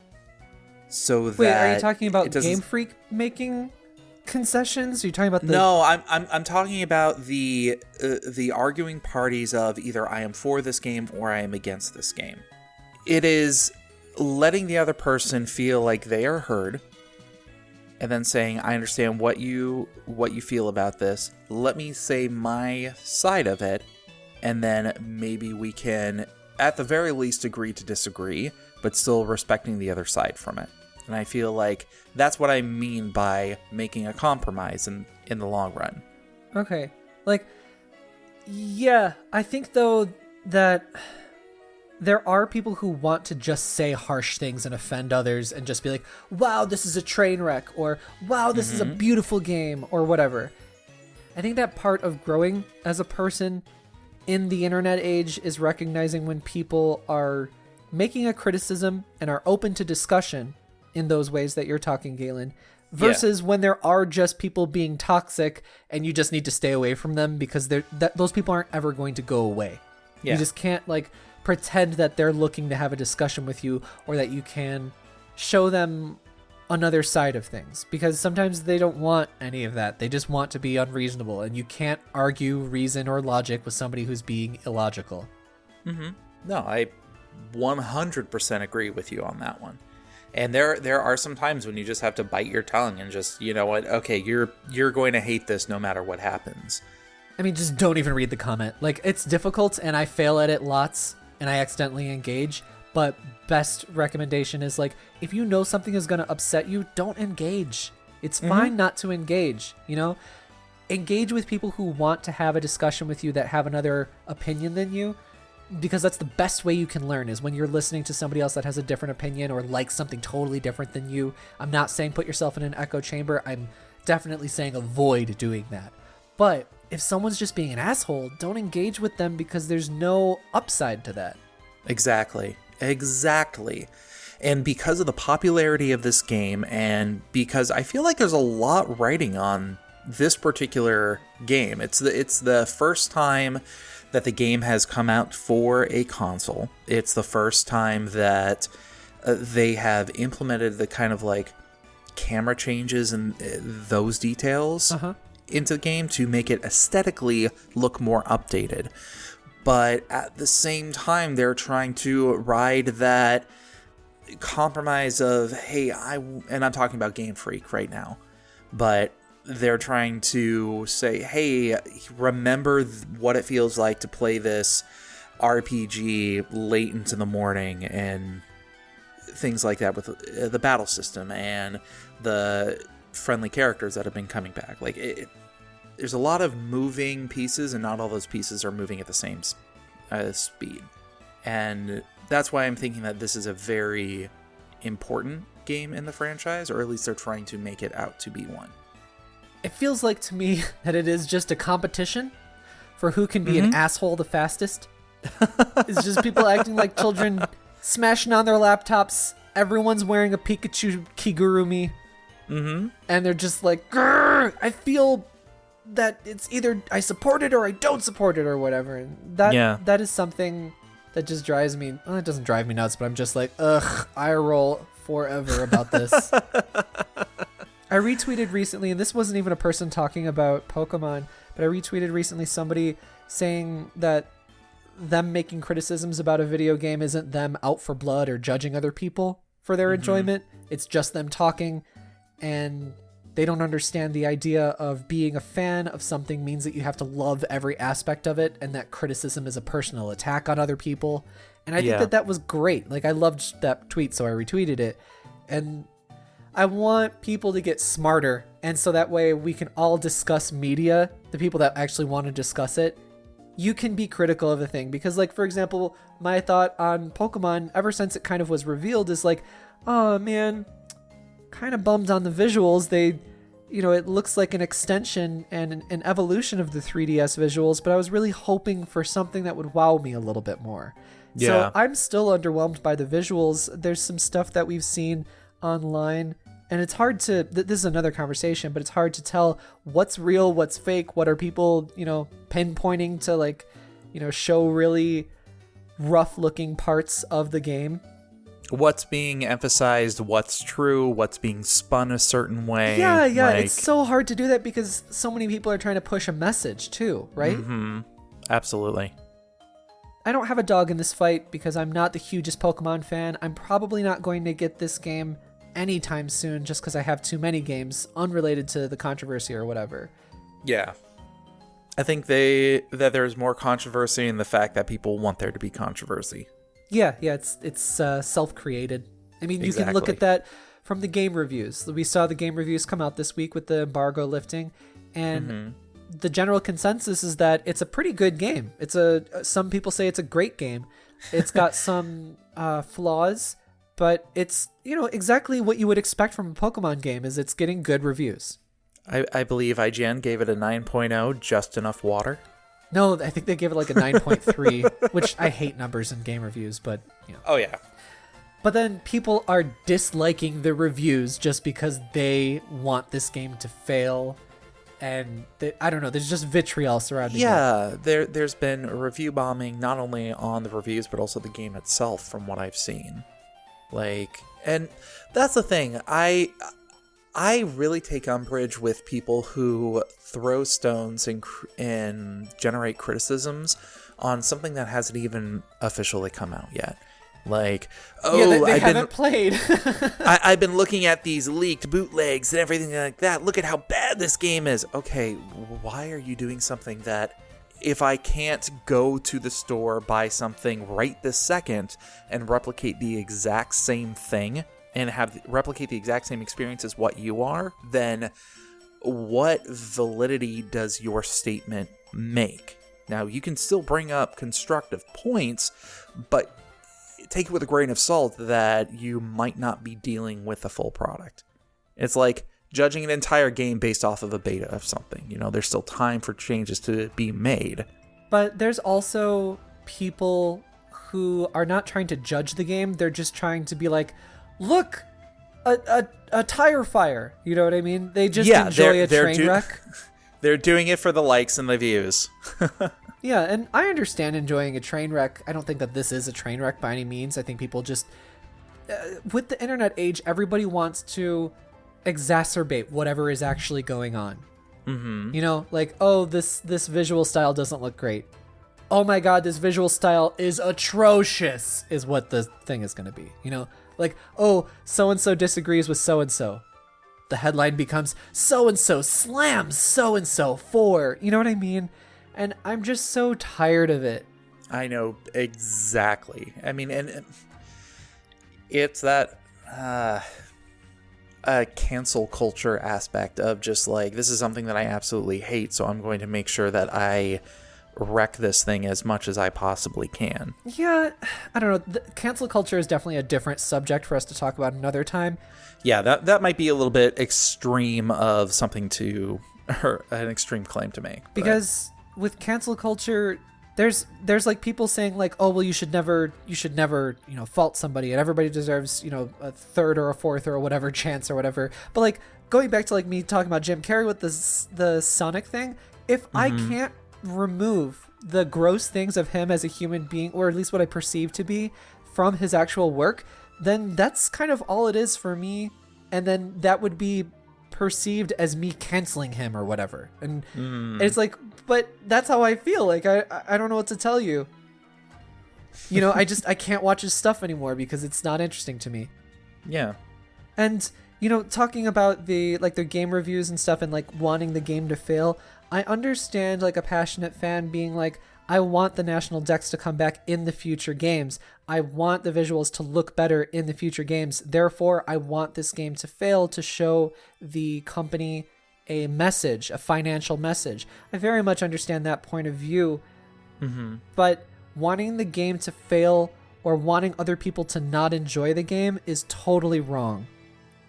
So that wait, are you talking about Game Freak making concessions? Are you talking about the... No, I'm talking about the arguing parties of either I am for this game or I am against this game. It is letting the other person feel like they are heard, and then saying, I understand what you feel about this. Let me say my side of it, and then maybe we can, at the very least, agree to disagree, but still respecting the other side from it. And I feel like that's what I mean by making a compromise in the long run. Okay. Like, yeah, I think, though, that there are people who want to just say harsh things and offend others and just be like, wow, this is a train wreck, or wow, this is a beautiful game, or whatever. I think that part of growing as a person in the internet age is recognizing when people are making a criticism and are open to discussion in those ways that you're talking, Galen, versus when there are just people being toxic and you just need to stay away from them because those people aren't ever going to go away. Yeah. You just can't pretend that they're looking to have a discussion with you, or that you can show them another side of things, because sometimes they don't want any of that. They just want to be unreasonable, and you can't argue reason or logic with somebody who's being illogical. No, I 100% agree with you on that one. And there are some times when you just have to bite your tongue and just, you know what, okay, you're going to hate this no matter what happens. I mean, just don't even read the comment. It's difficult, and I fail at it lots, and I accidentally engage, but best recommendation is, if you know something is going to upset you, don't engage. It's fine not to engage, Engage with people who want to have a discussion with you that have another opinion than you, because that's the best way you can learn, is when you're listening to somebody else that has a different opinion or likes something totally different than you. I'm not saying put yourself in an echo chamber. I'm definitely saying avoid doing that. But if someone's just being an asshole, don't engage with them, because there's no upside to that. Exactly. And because of the popularity of this game, and because I feel like there's a lot riding on this particular game, it's the first time that the game has come out for a console. It's the first time that they have implemented the kind of camera changes and those details into the game to make it aesthetically look more updated. But at the same time, they're trying to ride that compromise of, hey, and I'm talking about Game Freak right now, but they're trying to say, hey, remember what it feels like to play this RPG late into the morning, and things like that with the battle system and the friendly characters that have been coming back. There's a lot of moving pieces, and not all those pieces are moving at the same speed. And that's why I'm thinking that this is a very important game in the franchise, or at least they're trying to make it out to be one. It feels like to me that it is just a competition for who can be an asshole the fastest. It's just people acting like children, smashing on their laptops. Everyone's wearing a Pikachu Kigurumi. And they're just like, grrr, I feel that it's either I support it or I don't support it or whatever. And that is something that just drives me. Well, it doesn't drive me nuts, but I'm just like, ugh, I roll forever about this. I retweeted recently, and this wasn't even a person talking about Pokemon, but I retweeted recently somebody saying that them making criticisms about a video game isn't them out for blood or judging other people for their enjoyment. It's just them talking, and they don't understand the idea of being a fan of something means that you have to love every aspect of it, and that criticism is a personal attack on other people. And I think that was great. Like, I loved that tweet, so I retweeted it. And I want people to get smarter, and so that way we can all discuss media, the people that actually want to discuss it. You can be critical of the thing, because, like, for example, my thought on Pokemon ever since it kind of was revealed is like, oh man, kind of bummed on the visuals. They, it looks like an extension and an evolution of the 3DS visuals, but I was really hoping for something that would wow me a little bit more. Yeah. So I'm still underwhelmed by the visuals. There's some stuff that we've seen online, and it's hard to, this is another conversation, but it's hard to tell what's real, what's fake, what are people, pinpointing to, like, show really rough looking parts of the game. What's being emphasized, what's true, what's being spun a certain way. Yeah, like, it's so hard to do that because so many people are trying to push a message too, right? Mm-hmm. Absolutely. I don't have a dog in this fight because I'm not the hugest Pokemon fan. I'm probably not going to get this game anytime soon just because I have too many games unrelated to the controversy or whatever. Yeah. I think that there's more controversy in the fact that people want there to be controversy. Yeah, it's self-created. I mean, you can look at that from the game reviews. We saw the game reviews come out this week with the embargo lifting, and the general consensus is that it's a pretty good game. Some people say it's a great game. It's got some flaws, but it's, exactly what you would expect from a Pokemon game is it's getting good reviews. I believe IGN gave it a 9.0, just enough water. No, I think they gave it like a 9.3, which I hate numbers in game reviews, but, Oh, yeah. But then people are disliking the reviews just because they want this game to fail. And I don't know, there's just vitriol surrounding it. Yeah, there's been review bombing, not only on the reviews, but also the game itself, from what I've seen. And that's the thing. I really take umbrage with people who throw stones and generate criticisms on something that hasn't even officially come out yet. Like, they haven't played. I've been looking at these leaked bootlegs and everything like that. Look at how bad this game is. Okay, why are you doing something that, if I can't go to the store, buy something right this second and replicate the exact same thing and replicate the exact same experience as what you are, then what validity does your statement make? Now, you can still bring up constructive points, but take it with a grain of salt that you might not be dealing with a full product. It's like judging an entire game based off of a beta of something. There's still time for changes to be made. But there's also people who are not trying to judge the game. They're just trying to be like, look, a tire fire. You know what I mean? They just enjoy a train wreck. They're doing it for the likes and the views. Yeah, and I understand enjoying a train wreck. I don't think that this is a train wreck by any means. I think people just... with the internet age, everybody wants to exacerbate whatever is actually going on. Mm-hmm. Like, oh, this visual style doesn't look great. Oh my god, this visual style is atrocious, is what the thing is going to be. Like, oh, so-and-so disagrees with so-and-so. The headline becomes, so-and-so slams so-and-so for... You know what I mean? And I'm just so tired of it. I know, exactly. I mean, and it's that cancel culture aspect of just like, this is something that I absolutely hate, so I'm going to make sure that I wreck this thing as much as I possibly can. Yeah, I don't know. The cancel culture is definitely a different subject for us to talk about another time. Yeah, that might be a little bit extreme of something to, or an extreme claim to make. But. Because with cancel culture, there's like people saying like, oh, well, you should never, fault somebody, and everybody deserves, a third or a fourth or whatever chance or whatever. But like going back to like me talking about Jim Carrey with the Sonic thing, if I can't remove the gross things of him as a human being, or at least what I perceive to be, from his actual work, then that's kind of all it is for me. And then that would be perceived as me canceling him or whatever. And it's like, but that's how I feel. Like, I don't know what to tell you. You know, I can't watch his stuff anymore because it's not interesting to me. Yeah. And, you know, talking about the game reviews and stuff and like wanting the game to fail, I understand like a passionate fan being like, I want the national decks to come back in the future games. I want the visuals to look better in the future games. Therefore, I want this game to fail to show the company a message, a financial message. I very much understand that point of view. But wanting the game to fail or wanting other people to not enjoy the game is totally wrong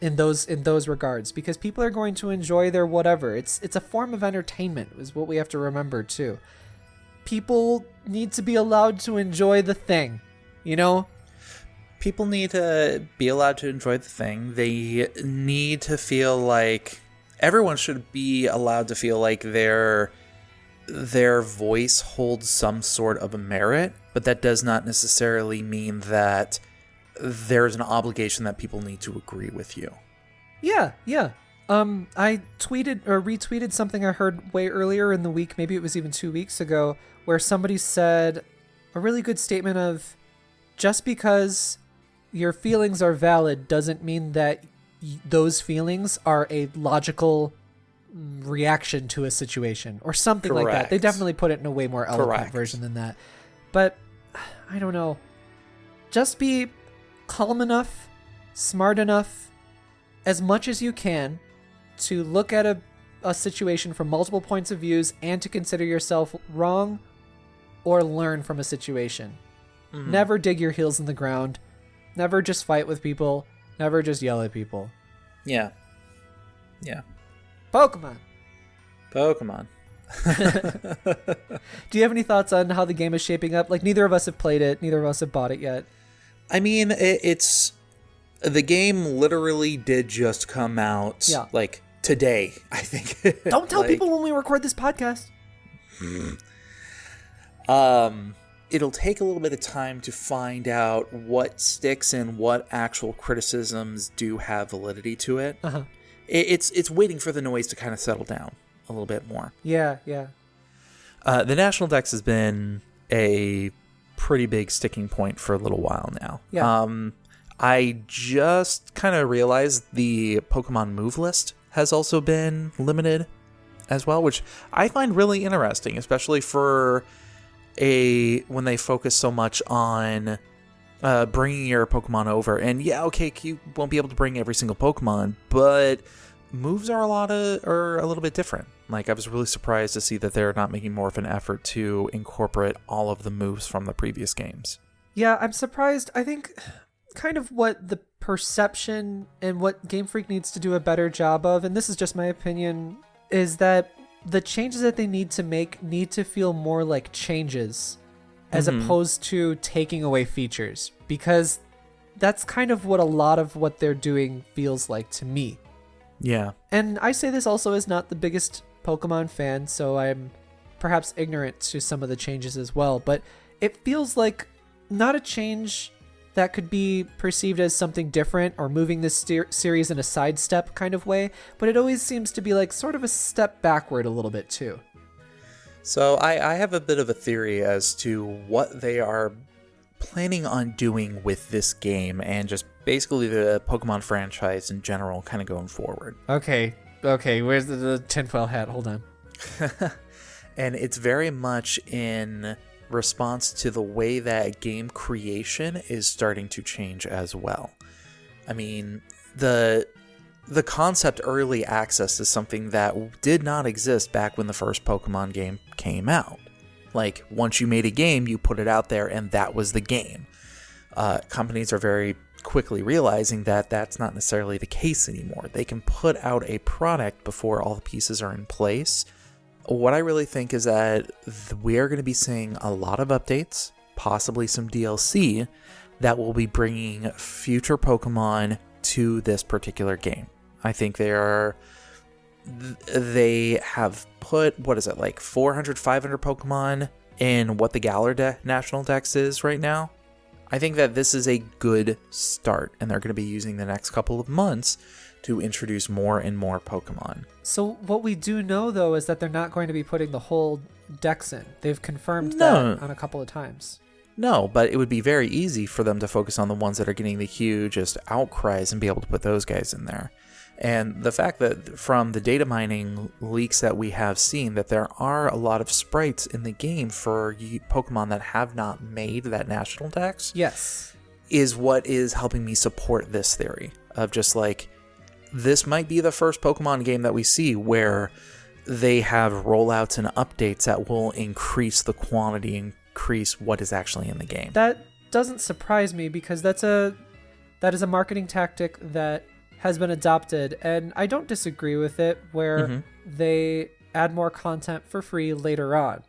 in those regards, because people are going to enjoy their whatever. It's a form of entertainment is what we have to remember too. People need to be allowed to enjoy the thing, you know? People need to be allowed to enjoy the thing. They need to feel like everyone should be allowed to feel like their voice holds some sort of a merit, but that does not necessarily mean that there's an obligation that people need to agree with you. Yeah. I tweeted or retweeted something I heard way earlier in the week, maybe it was even 2 weeks ago, where somebody said a really good statement of, just because your feelings are valid doesn't mean that those feelings are a logical reaction to a situation or something like that. They definitely put it in a way more eloquent version than that. But I don't know. Just be calm enough, smart enough, as much as you can to look at a situation from multiple points of views and to consider yourself wrong or learn from a situation. Never dig your heels in the ground. Never just fight with people. Never just yell at people. Yeah. Pokemon. Do you have any thoughts on how the game is shaping up? Like, neither of us have played it. Neither of us have bought it yet. I mean, it's... The game literally did just come out, like, today, I think. Don't tell people when we record this podcast. It'll take a little bit of time to find out what sticks and what actual criticisms do have validity to it. It's waiting for the noise to kind of settle down a little bit more. Yeah. The National Dex has been a pretty big sticking point for a little while now. Yeah. I just kind of realized the Pokemon move list has also been limited as well, which I find really interesting, especially for when they focus so much on bringing your Pokemon over. And yeah, okay, you won't be able to bring every single Pokemon, but moves are a little bit different. Like, I was really surprised to see that they're not making more of an effort to incorporate all of the moves from the previous games. Yeah, I'm surprised. I think kind of what the perception and what Game Freak needs to do a better job of, and this is just my opinion, is that the changes that they need to make need to feel more like changes as opposed to taking away features, because that's kind of what a lot of what they're doing feels like to me. Yeah. And I say this also as not the biggest Pokemon fan, so I'm perhaps ignorant to some of the changes as well, but it feels like not a change that could be perceived as something different or moving this series in a sidestep kind of way, but it always seems to be like sort of a step backward a little bit too. So I have a bit of a theory as to what they are planning on doing with this game and just basically the Pokemon franchise in general kind of going forward. Okay, where's the tinfoil hat? Hold on. And it's very much in response to the way that game creation is starting to change as well. I mean, the concept early access is something that did not exist back when the first Pokemon game came out. Like, once you made a game, you put it out there and that was the game. Companies are very quickly realizing that that's not necessarily the case anymore. They can put out a product before all the pieces are in place. What I really think is that we are going to be seeing a lot of updates, possibly some DLC, that will be bringing future Pokemon to this particular game. I think they have put, like 400, 500 Pokemon in what the Galar National Dex is right now. I think that this is a good start, and they're going to be using the next couple of months to introduce more and more Pokemon. So what we do know, though, is that they're not going to be putting the whole dex in. They've confirmed that on a couple of times. No, but it would be very easy for them to focus on the ones that are getting the hugest outcries and be able to put those guys in there. And the fact that from the data mining leaks that we have seen that there are a lot of sprites in the game for Pokemon that have not made that national dex. Yes. Is what is helping me support this theory of just like, this might be the first Pokemon game that we see where they have rollouts and updates that will increase the quantity, increase what is actually in the game. That doesn't surprise me because that is a marketing tactic that has been adopted, and I don't disagree with it, where they add more content for free later on.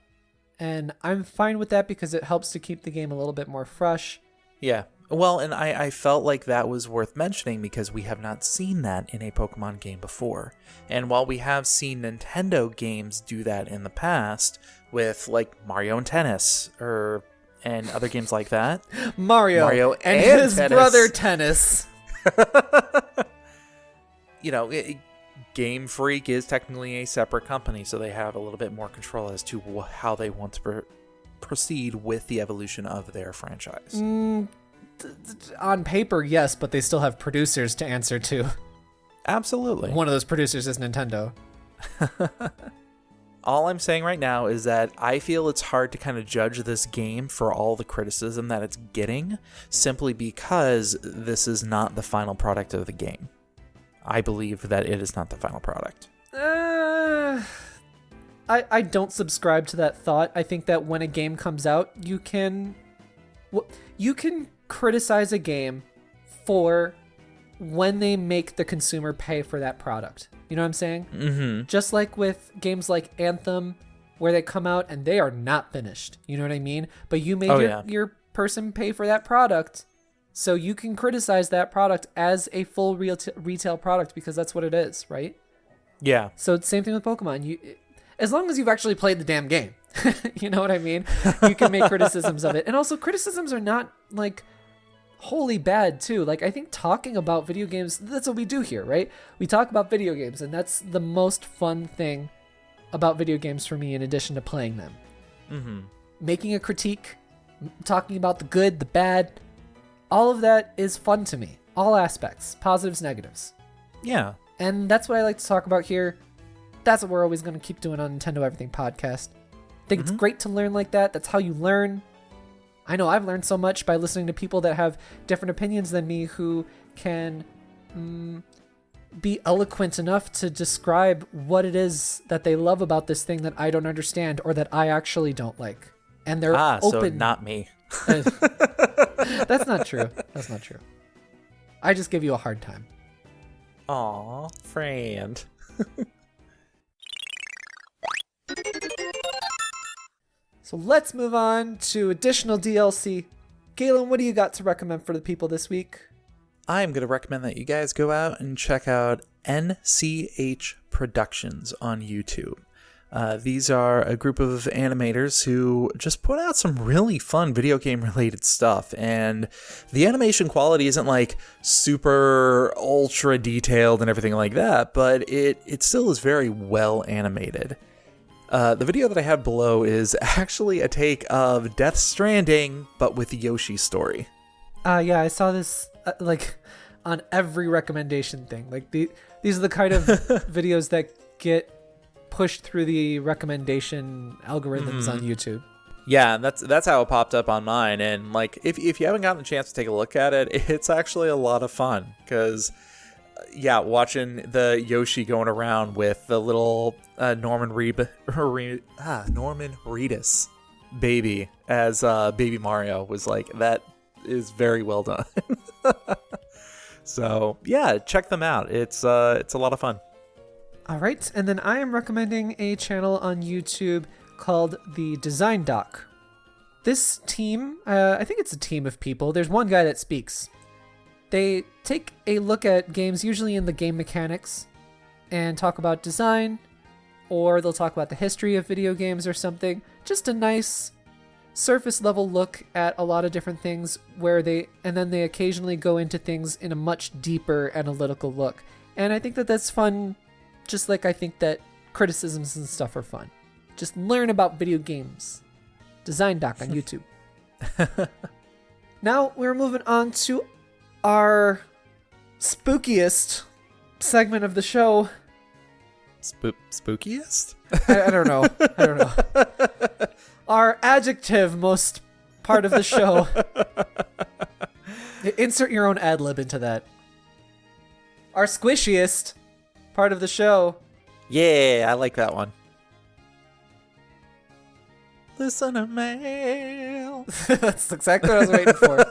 And I'm fine with that because it helps to keep the game a little bit more fresh. Yeah. Well, and I felt like that was worth mentioning because we have not seen that in a Pokemon game before. And while we have seen Nintendo games do that in the past with like Mario and Tennis and other games like that. Mario and his Tennis. brother Tennis. You know, Game Freak is technically a separate company, so they have a little bit more control as to how they want to proceed with the evolution of their franchise. On paper, yes, but they still have producers to answer to. Absolutely. One of those producers is Nintendo. All I'm saying right now is that I feel it's hard to kind of judge this game for all the criticism that it's getting, simply because this is not the final product of the game. I believe that it is not the final product. I don't subscribe to that thought. I think that when a game comes out, you can criticize a game for when they make the consumer pay for that product. You know what I'm saying? Mm-hmm. Just like with games like Anthem, where they come out and they are not finished. You know what I mean? But you made your person pay for that product, so you can criticize that product as a full retail product because that's what it is, right? Yeah. So same thing with Pokemon. As long as you've actually played the damn game, you know what I mean? You can make criticisms of it. And also criticisms are not like wholly bad too. Like I think talking about video games, that's what we do here, right? We talk about video games, and that's the most fun thing about video games for me in addition to playing them. Mm-hmm. Making a critique, talking about the good, the bad, all of that is fun to me. All aspects, positives, negatives. Yeah. And that's what I like to talk about here. That's what we're always going to keep doing on Nintendo Everything Podcast. I think it's great to learn like that. That's how you learn. I know I've learned so much by listening to people that have different opinions than me who can be eloquent enough to describe what it is that they love about this thing that I don't understand or that I actually don't like. And they're open. So not me. That's not true. That's not true. I just give you a hard time. Aw, friend. So let's move on to additional DLC. Galen, what do you got to recommend for the people this week? I'm going to recommend that you guys go out and check out NCHProductions on YouTube. These are a group of animators who just put out some really fun video game related stuff, and the animation quality isn't like super ultra detailed and everything like that, but it still is very well animated. The video that I have below is actually a take of Death Stranding, but with the Yoshi story. Yeah, I saw this like on every recommendation thing. Like these are the kind of videos that get pushed through the recommendation algorithms on YouTube. Yeah, that's how it popped up on mine. And like, if you haven't gotten a chance to take a look at it, it's actually a lot of fun because, watching the Yoshi going around with the little Norman Reedus baby as baby Mario was like, that is very well done. So yeah, check them out. It's a lot of fun. All right, and then I am recommending a channel on YouTube called The Design Doc. This team, I think it's a team of people. There's one guy that speaks. They take a look at games, usually in the game mechanics, and talk about design, or they'll talk about the history of video games or something. Just a nice surface level look at a lot of different things and then they occasionally go into things in a much deeper analytical look. And I think that that's fun, just like I think that criticisms and stuff are fun. Just learn about video games. Design Doc on YouTube. Now we're moving on to our spookiest segment of the show. Spookiest? I don't know. Our adjective most part of the show. Insert your own ad lib into that. Our squishiest part of the show. Yeah, I like that one. Listener mail. That's exactly what I was waiting for.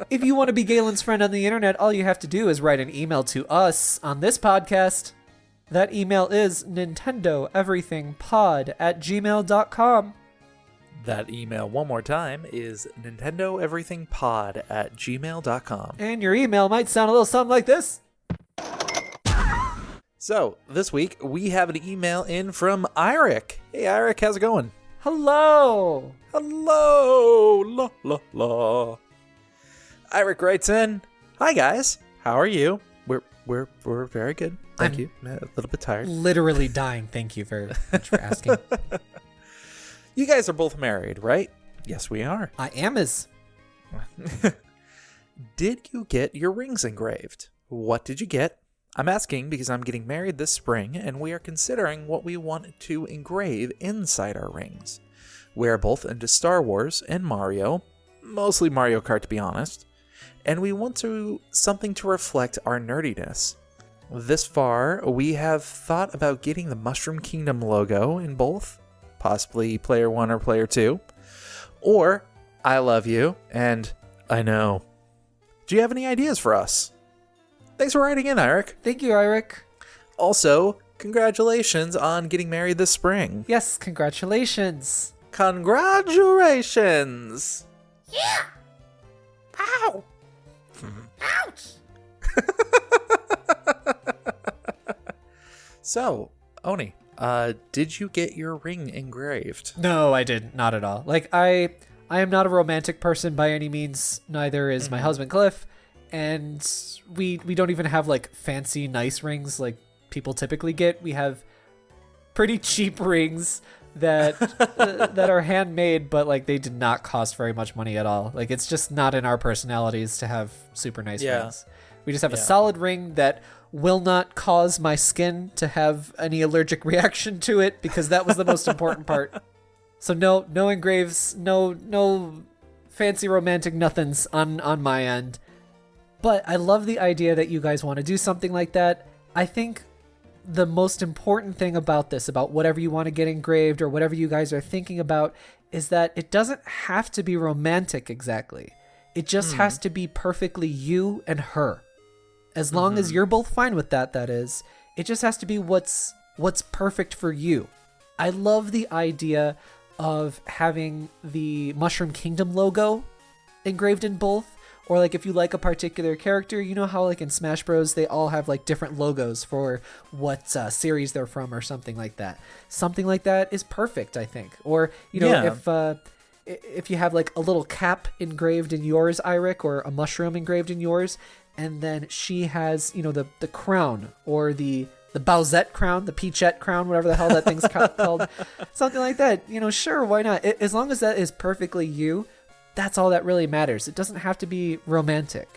If you want to be Galen's friend on the internet, all you have to do is write an email to us on this podcast. That email is NintendoEverythingPod@gmail.com. That email one more time is NintendoEverythingPod@gmail.com. And your email might sound a little something like this. So, this week, we have an email in from Eirik. Hey, Eirik, how's it going? Hello. Hello. La, la, la. Eirik writes in, hi, guys. How are you? We're very good. Thank you. A little bit tired. Literally dying. Thank you very much for asking. You guys are both married, right? Yes, we are. I am as. Did you get your rings engraved? What did you get? I'm asking because I'm getting married this spring, and we are considering what we want to engrave inside our rings. We are both into Star Wars and Mario, mostly Mario Kart to be honest, and we want something to reflect our nerdiness. This far, we have thought about getting the Mushroom Kingdom logo in both, possibly Player 1 or Player 2, or I love you, and I know. Do you have any ideas for us? Thanks for writing in, Eirik. Thank you, Eirik. Also, congratulations on getting married this spring. Yes, congratulations. Congratulations! Yeah! Ow! Ouch! So, Oni, did you get your ring engraved? No, I didn't. Not at all. Like, I am not a romantic person by any means. Neither is my husband, Cliff. And we don't even have, like, fancy, nice rings like people typically get. We have pretty cheap rings that that are handmade, but, like, they did not cost very much money at all. Like, it's just not in our personalities to have super nice rings. We just have a solid ring that will not cause my skin to have any allergic reaction to it, because that was the most important part. So no engraves, no fancy romantic nothings on my end. But I love the idea that you guys want to do something like that. I think the most important thing about this, about whatever you want to get engraved or whatever you guys are thinking about, is that it doesn't have to be romantic exactly. It just has to be perfectly you and her. As long as you're both fine with that is. It just has to be what's perfect for you. I love the idea of having the Mushroom Kingdom logo engraved in both. Or, like, if you like a particular character, you know how, like, in Smash Bros, they all have, like, different logos for what series they're from or something like that. Something like that is perfect, I think. Or, you know, if you have, like, a little cap engraved in yours, Eirik, or a mushroom engraved in yours, and then she has, you know, the crown, or the Bowsette crown, the Peachette crown, whatever the hell that thing's called. Something like that. You know, sure, why not? As long as that is perfectly you, that's all that really matters. It doesn't have to be romantic.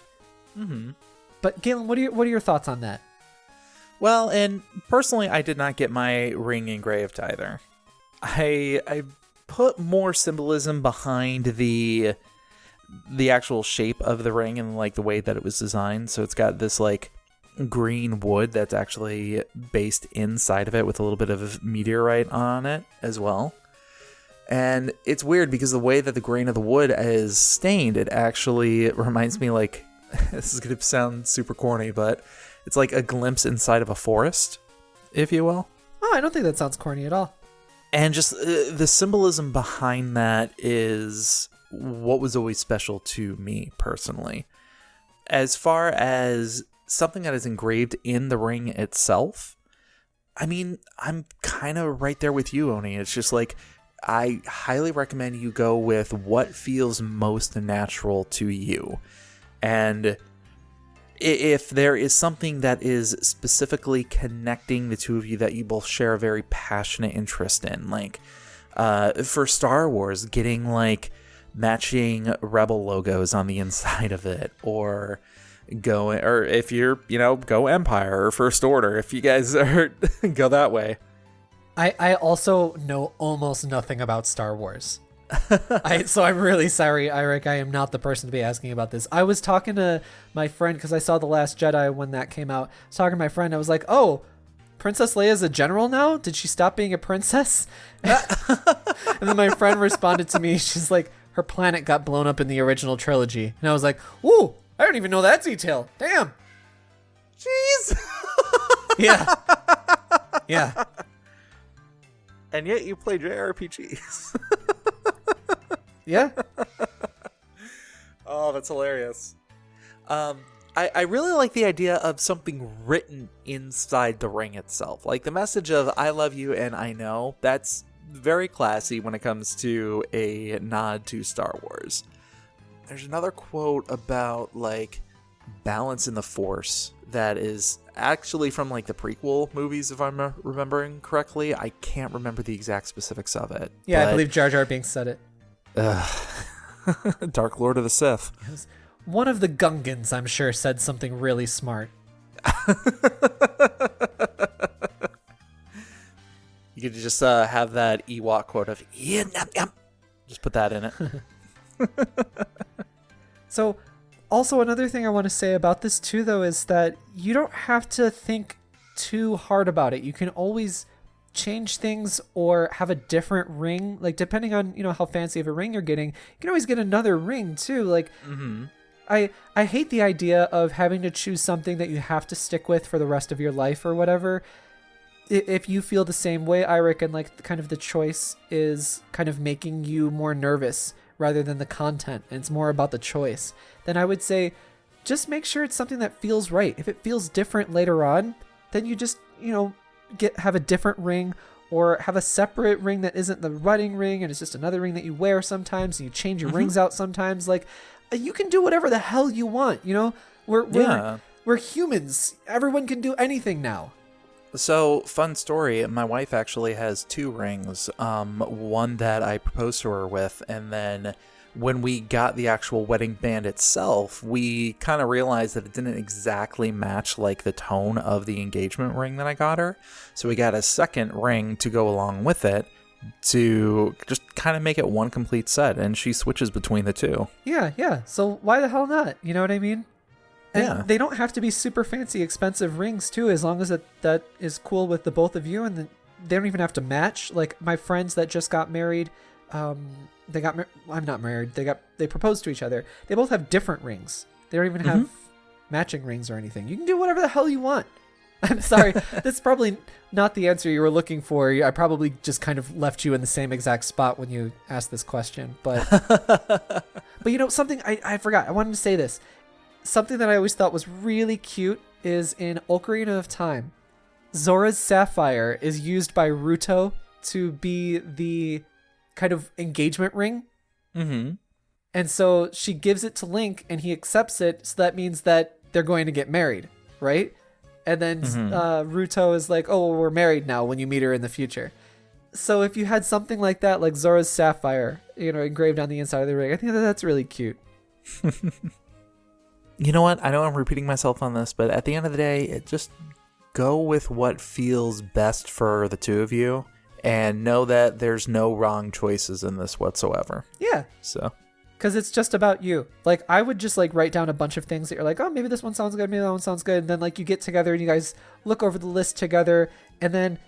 Mm-hmm. But Galen, what are your thoughts on that? Well, and personally, I did not get my ring engraved either. I put more symbolism behind the actual shape of the ring and, like, the way that it was designed. So it's got this, like, green wood that's actually based inside of it with a little bit of meteorite on it as well. And it's weird because the way that the grain of the wood is stained, it actually reminds me, like, this is going to sound super corny, but it's like a glimpse inside of a forest, if you will. Oh, I don't think that sounds corny at all. And just the symbolism behind that is what was always special to me personally. As far as something that is engraved in the ring itself, I mean, I'm kind of right there with you, Oni. It's just like, I highly recommend you go with what feels most natural to you. And if there is something that is specifically connecting the two of you that you both share a very passionate interest in, like for Star Wars, getting like matching Rebel logos on the inside of it, or if you're, go Empire or First Order, if you guys are go that way. I also know almost nothing about Star Wars. So I'm really sorry, Eirik. I am not the person to be asking about this. I was talking to my friend because I saw The Last Jedi when that came out. I was talking to my friend. I was like, oh, Princess Leia's a general now? Did she stop being a princess? And then my friend responded to me. She's like, her planet got blown up in the original trilogy. And I was like, ooh, I don't even know that detail. Damn. Jeez. Yeah. Yeah. And yet you play JRPGs. Yeah. Oh, that's hilarious. I really like the idea of something written inside the ring itself. Like the message of I love you and I know. That's very classy when it comes to a nod to Star Wars. There's another quote about like balance in the Force that is actually from like the prequel movies, if I'm remembering correctly. I can't remember the exact specifics of it. Yeah, I believe Jar Jar Binks said it. Dark Lord of the Sith. One of the Gungans, I'm sure, said something really smart. You could just have that Ewok quote of yum, yum. Just put that in it. So, also another thing I want to say about this too, though, is that you don't have to think too hard about it. You can always change things or have a different ring, like depending on how fancy of a ring you're getting. You can always get another ring too. Like, I hate the idea of having to choose something that you have to stick with for the rest of your life or whatever. If you feel the same way, I reckon, like, kind of the choice is kind of making you more nervous rather than the content, and it's more about the choice, then I would say just make sure it's something that feels right. If it feels different later on, then you just, have a different ring, or have a separate ring that isn't the wedding ring and it's just another ring that you wear sometimes, and you change your rings out sometimes. Like, you can do whatever the hell you want, We're humans. Everyone can do anything now. So, fun story, my wife actually has 2 rings, one that I proposed to her with, and then when we got the actual wedding band itself, we kind of realized that it didn't exactly match like the tone of the engagement ring that I got her, so we got a second ring to go along with it to just kind of make it one complete set, and she switches between the two. Yeah, so why the hell not? You know what I mean? And yeah. They don't have to be super fancy, expensive rings too, as long as that is cool with the both of you, and then they don't even have to match. Like my friends that just got married, they got I'm not married. They proposed to each other. They both have different rings. They don't even have matching rings or anything. You can do whatever the hell you want. I'm sorry, that's probably not the answer you were looking for. I probably just kind of left you in the same exact spot when you asked this question. But something I forgot. I wanted to say this. Something that I always thought was really cute is in Ocarina of Time, Zora's sapphire is used by Ruto to be the kind of engagement ring. Mm-hmm. And so she gives it to Link and he accepts it. So that means that they're going to get married, right? And then Ruto is like, oh, well, we're married now when you meet her in the future. So if you had something like that, like Zora's sapphire, engraved on the inside of the ring, I think that's really cute. You know what? I know I'm repeating myself on this, but at the end of the day, just go with what feels best for the two of you and know that there's no wrong choices in this whatsoever. Yeah. So. Because it's just about you. Like, I would just, like, write down a bunch of things that you're like, oh, maybe this one sounds good, maybe that one sounds good. And then, like, you get together and you guys look over the list together, and then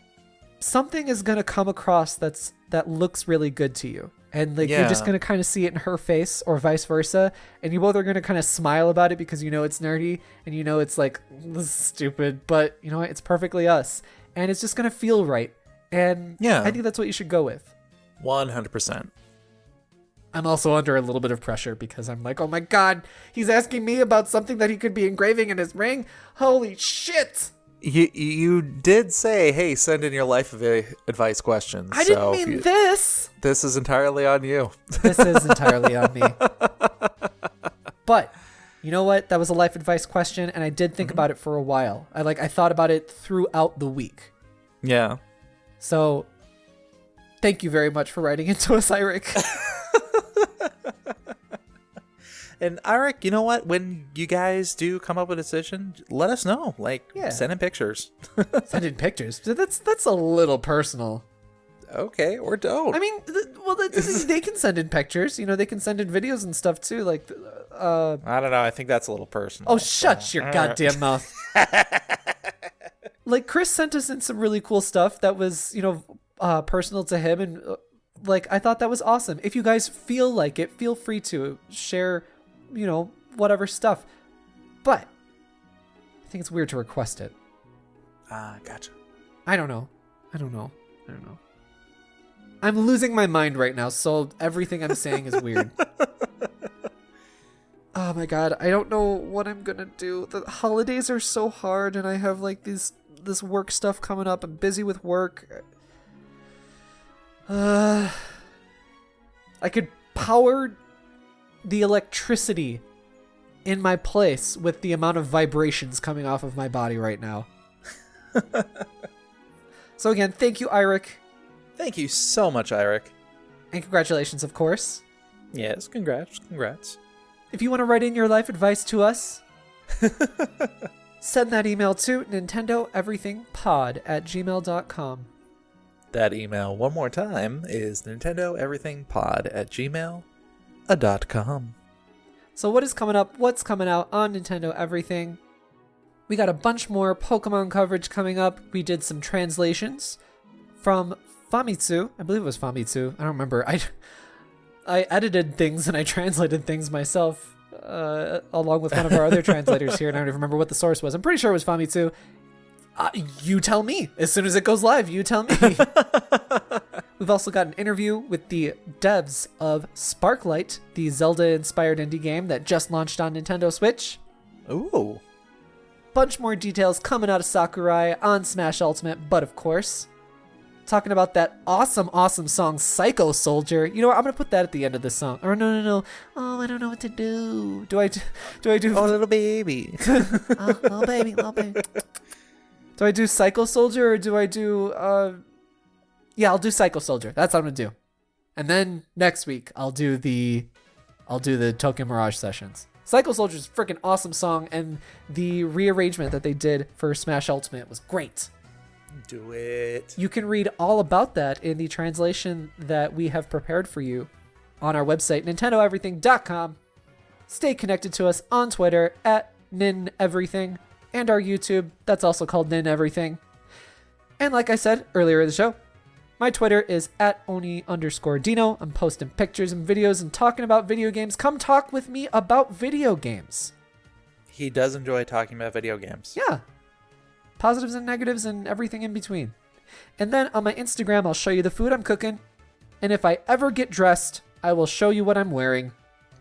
something is going to come across that looks really good to you. And like you're just going to kind of see it in her face or vice versa. And you both are going to kind of smile about it because it's nerdy and it's like, this is stupid, but you know what? It's perfectly us. And it's just going to feel right. And I think that's what you should go with. 100%. I'm also under a little bit of pressure because I'm like, oh my God, he's asking me about something that he could be engraving in his ring. Holy shit. You did say, hey, send in your life advice questions. I didn't mean this. This is entirely on you. This is entirely on me. But You know what? That was a life advice question, and I did think about it for a while. I thought about it throughout the week. Yeah. So, thank you very much for writing into us, Eirik. And Eirik, you know what? When you guys do come up with a decision, let us know. Send in pictures. Send in pictures. That's a little personal. Okay, or don't. I mean, they can send in pictures. You know, they can send in videos and stuff too. I don't know. I think that's a little personal. Oh, shut your goddamn mouth. Chris sent us in some really cool stuff that was, personal to him. And I thought that was awesome. If you guys feel like it, feel free to share, whatever stuff. But I think it's weird to request it. Gotcha. I don't know. I'm losing my mind right now, so everything I'm saying is weird. Oh my god, I don't know what I'm gonna do. The holidays are so hard, and I have this work stuff coming up. I'm busy with work. I could power the electricity in my place with the amount of vibrations coming off of my body right now. So again, thank you, Eirik. Thank you so much, Eirik. And congratulations, of course. Yes, congrats. If you want to write in your life advice to us, send that email to NintendoEverythingPod@gmail.com. That email, one more time, is NintendoEverythingPod@gmail.com. So what is coming up? What's coming out on Nintendo Everything? We got a bunch more Pokemon coverage coming up. We did some translations from Famitsu. I believe it was Famitsu. I don't remember. I edited things and I translated things myself along with one of our other translators here, and I don't even remember what the source was. I'm pretty sure it was Famitsu. You tell me. As soon as it goes live, you tell me. We've also got an interview with the devs of Sparklight, the Zelda-inspired indie game that just launched on Nintendo Switch. Ooh. Bunch more details coming out of Sakurai on Smash Ultimate, but of course, talking about that awesome song, Psycho Soldier. You know what? I'm going to put that at the end of the song. Or no. Oh, I don't know what to do. Do I do? Oh, little baby. Oh, little baby. Do I do Psycho Soldier or do I do, yeah, I'll do Psycho Soldier. That's what I'm going to do. And then next week, I'll do the Tokyo Mirage sessions. Psycho Soldier is a freaking awesome song, and the rearrangement that they did for Smash Ultimate was great. Do it. You can read all about that in the translation that we have prepared for you on our website, NintendoEverything.com. Stay connected to us on Twitter at NinEverything, and our YouTube, that's also called NinEverything. And like I said earlier in the show, my Twitter is at Oni_Dino. I'm posting pictures and videos and talking about video games. Come talk with me about video games. He does enjoy talking about video games. Yeah. Positives and negatives and everything in between. And then on my Instagram, I'll show you the food I'm cooking. And if I ever get dressed, I will show you what I'm wearing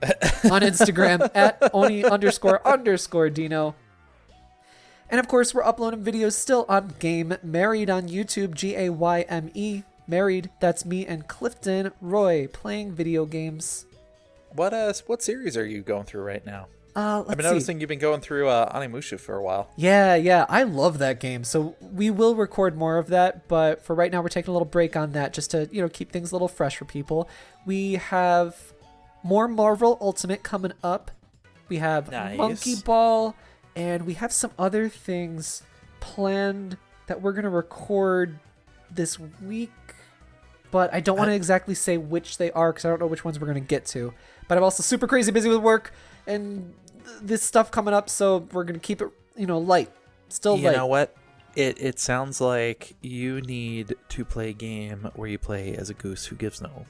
on Instagram at Oni__Dino. And of course, we're uploading videos still on Game Married on YouTube, GAYME. Married, that's me and Clifton Roy playing video games. What series are you going through right now? I've been noticing you've been going through Animusha for a while. Yeah, I love that game. So we will record more of that, but for right now, we're taking a little break on that just to, keep things a little fresh for people. We have more Marvel Ultimate coming up. We have Monkey Ball. And we have some other things planned that we're going to record this week. But I don't want to exactly say which they are because I don't know which ones we're going to get to. But I'm also super crazy busy with work and this stuff coming up. So we're going to keep it, light. Still light. You know what? It sounds like you need to play a game where you play as a goose who gives no.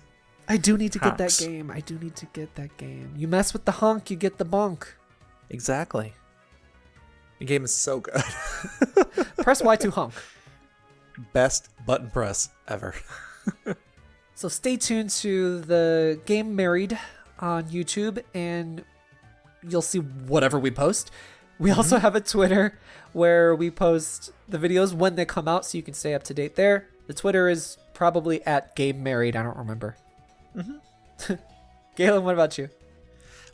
I do need to honks. get that game. You mess with the honk, you get the bonk. Exactly. The game is so good. Press Y to honk. Best button press ever. So stay tuned to the Game Married on YouTube, and you'll see whatever we post. We also have a Twitter where we post the videos when they come out, so you can stay up to date there. The Twitter is probably at Game Married. I don't remember. Galen, what about you?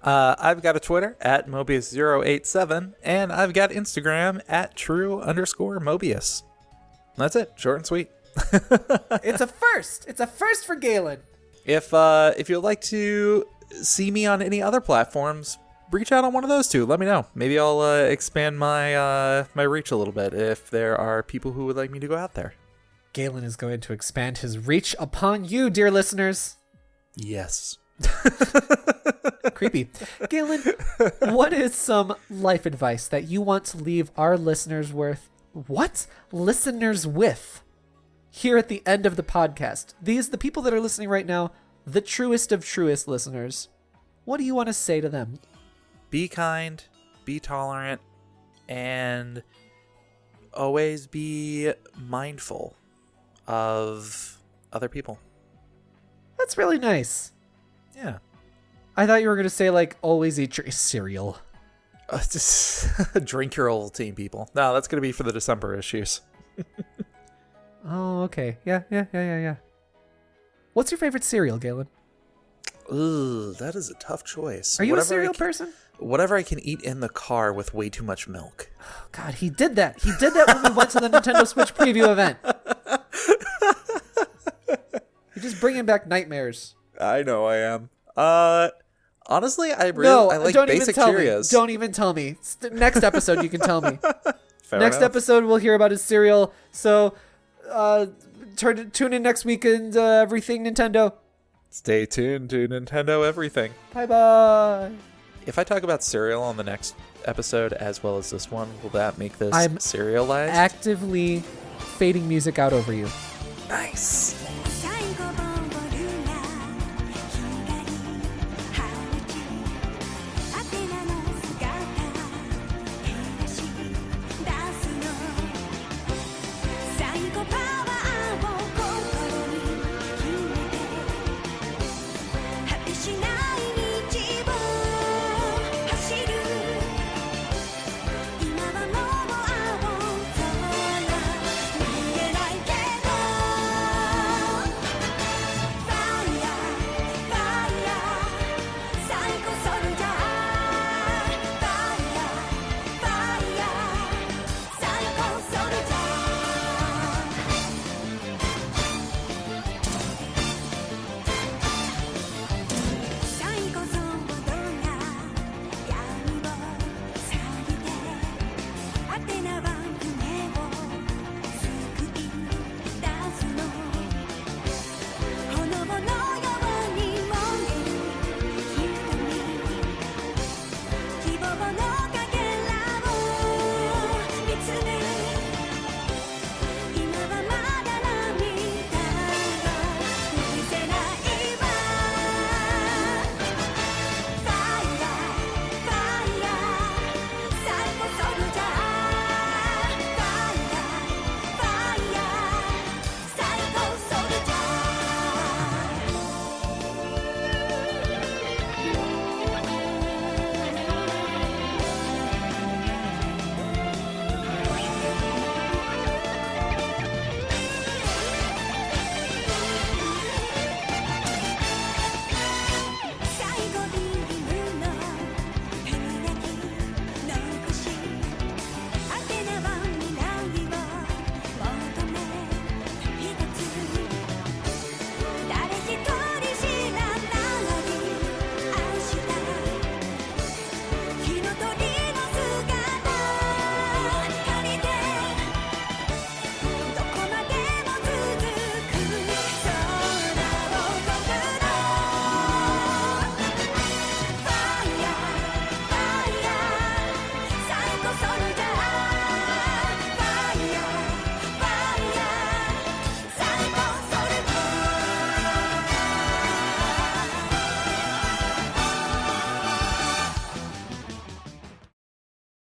I've got a Twitter at Mobius087, and I've got Instagram at True_Mobius. That's it. Short and sweet. It's a first. It's a first for Galen. If you'd like to see me on any other platforms, reach out on one of those two. Let me know. Maybe I'll expand my my reach a little bit if there are people who would like me to go out there. Galen is going to expand his reach upon you, dear listeners. Yes. Creepy. Galen, what is some life advice that you want to leave our listeners with here at the end of the podcast? The people that are listening right now, the truest of truest listeners. What do you want to say to them? Be kind, be tolerant, and always be mindful of other people. That's really nice. Yeah. I thought you were going to say, like, always eat your cereal. Just drink your Ovaltine, people. No, that's going to be for the December issues. Oh, okay. Yeah. What's your favorite cereal, Galen? Ooh, that is a tough choice. Are you a cereal person? Whatever I can eat in the car with way too much milk. Oh, God, he did that. He did that when we went to the Nintendo Switch preview event. You're just bringing back nightmares. I know I am. Honestly, I like don't basic even tell Cheerios. Me. Don't even tell me. Next episode, you can tell me. Next episode, we'll hear about his cereal. So, tune in next week and everything Nintendo. Stay tuned to Nintendo Everything. Bye-bye. If I talk about cereal on the next episode as well as this one, will that make this I'm serialized? Actively fading music out over you. Nice.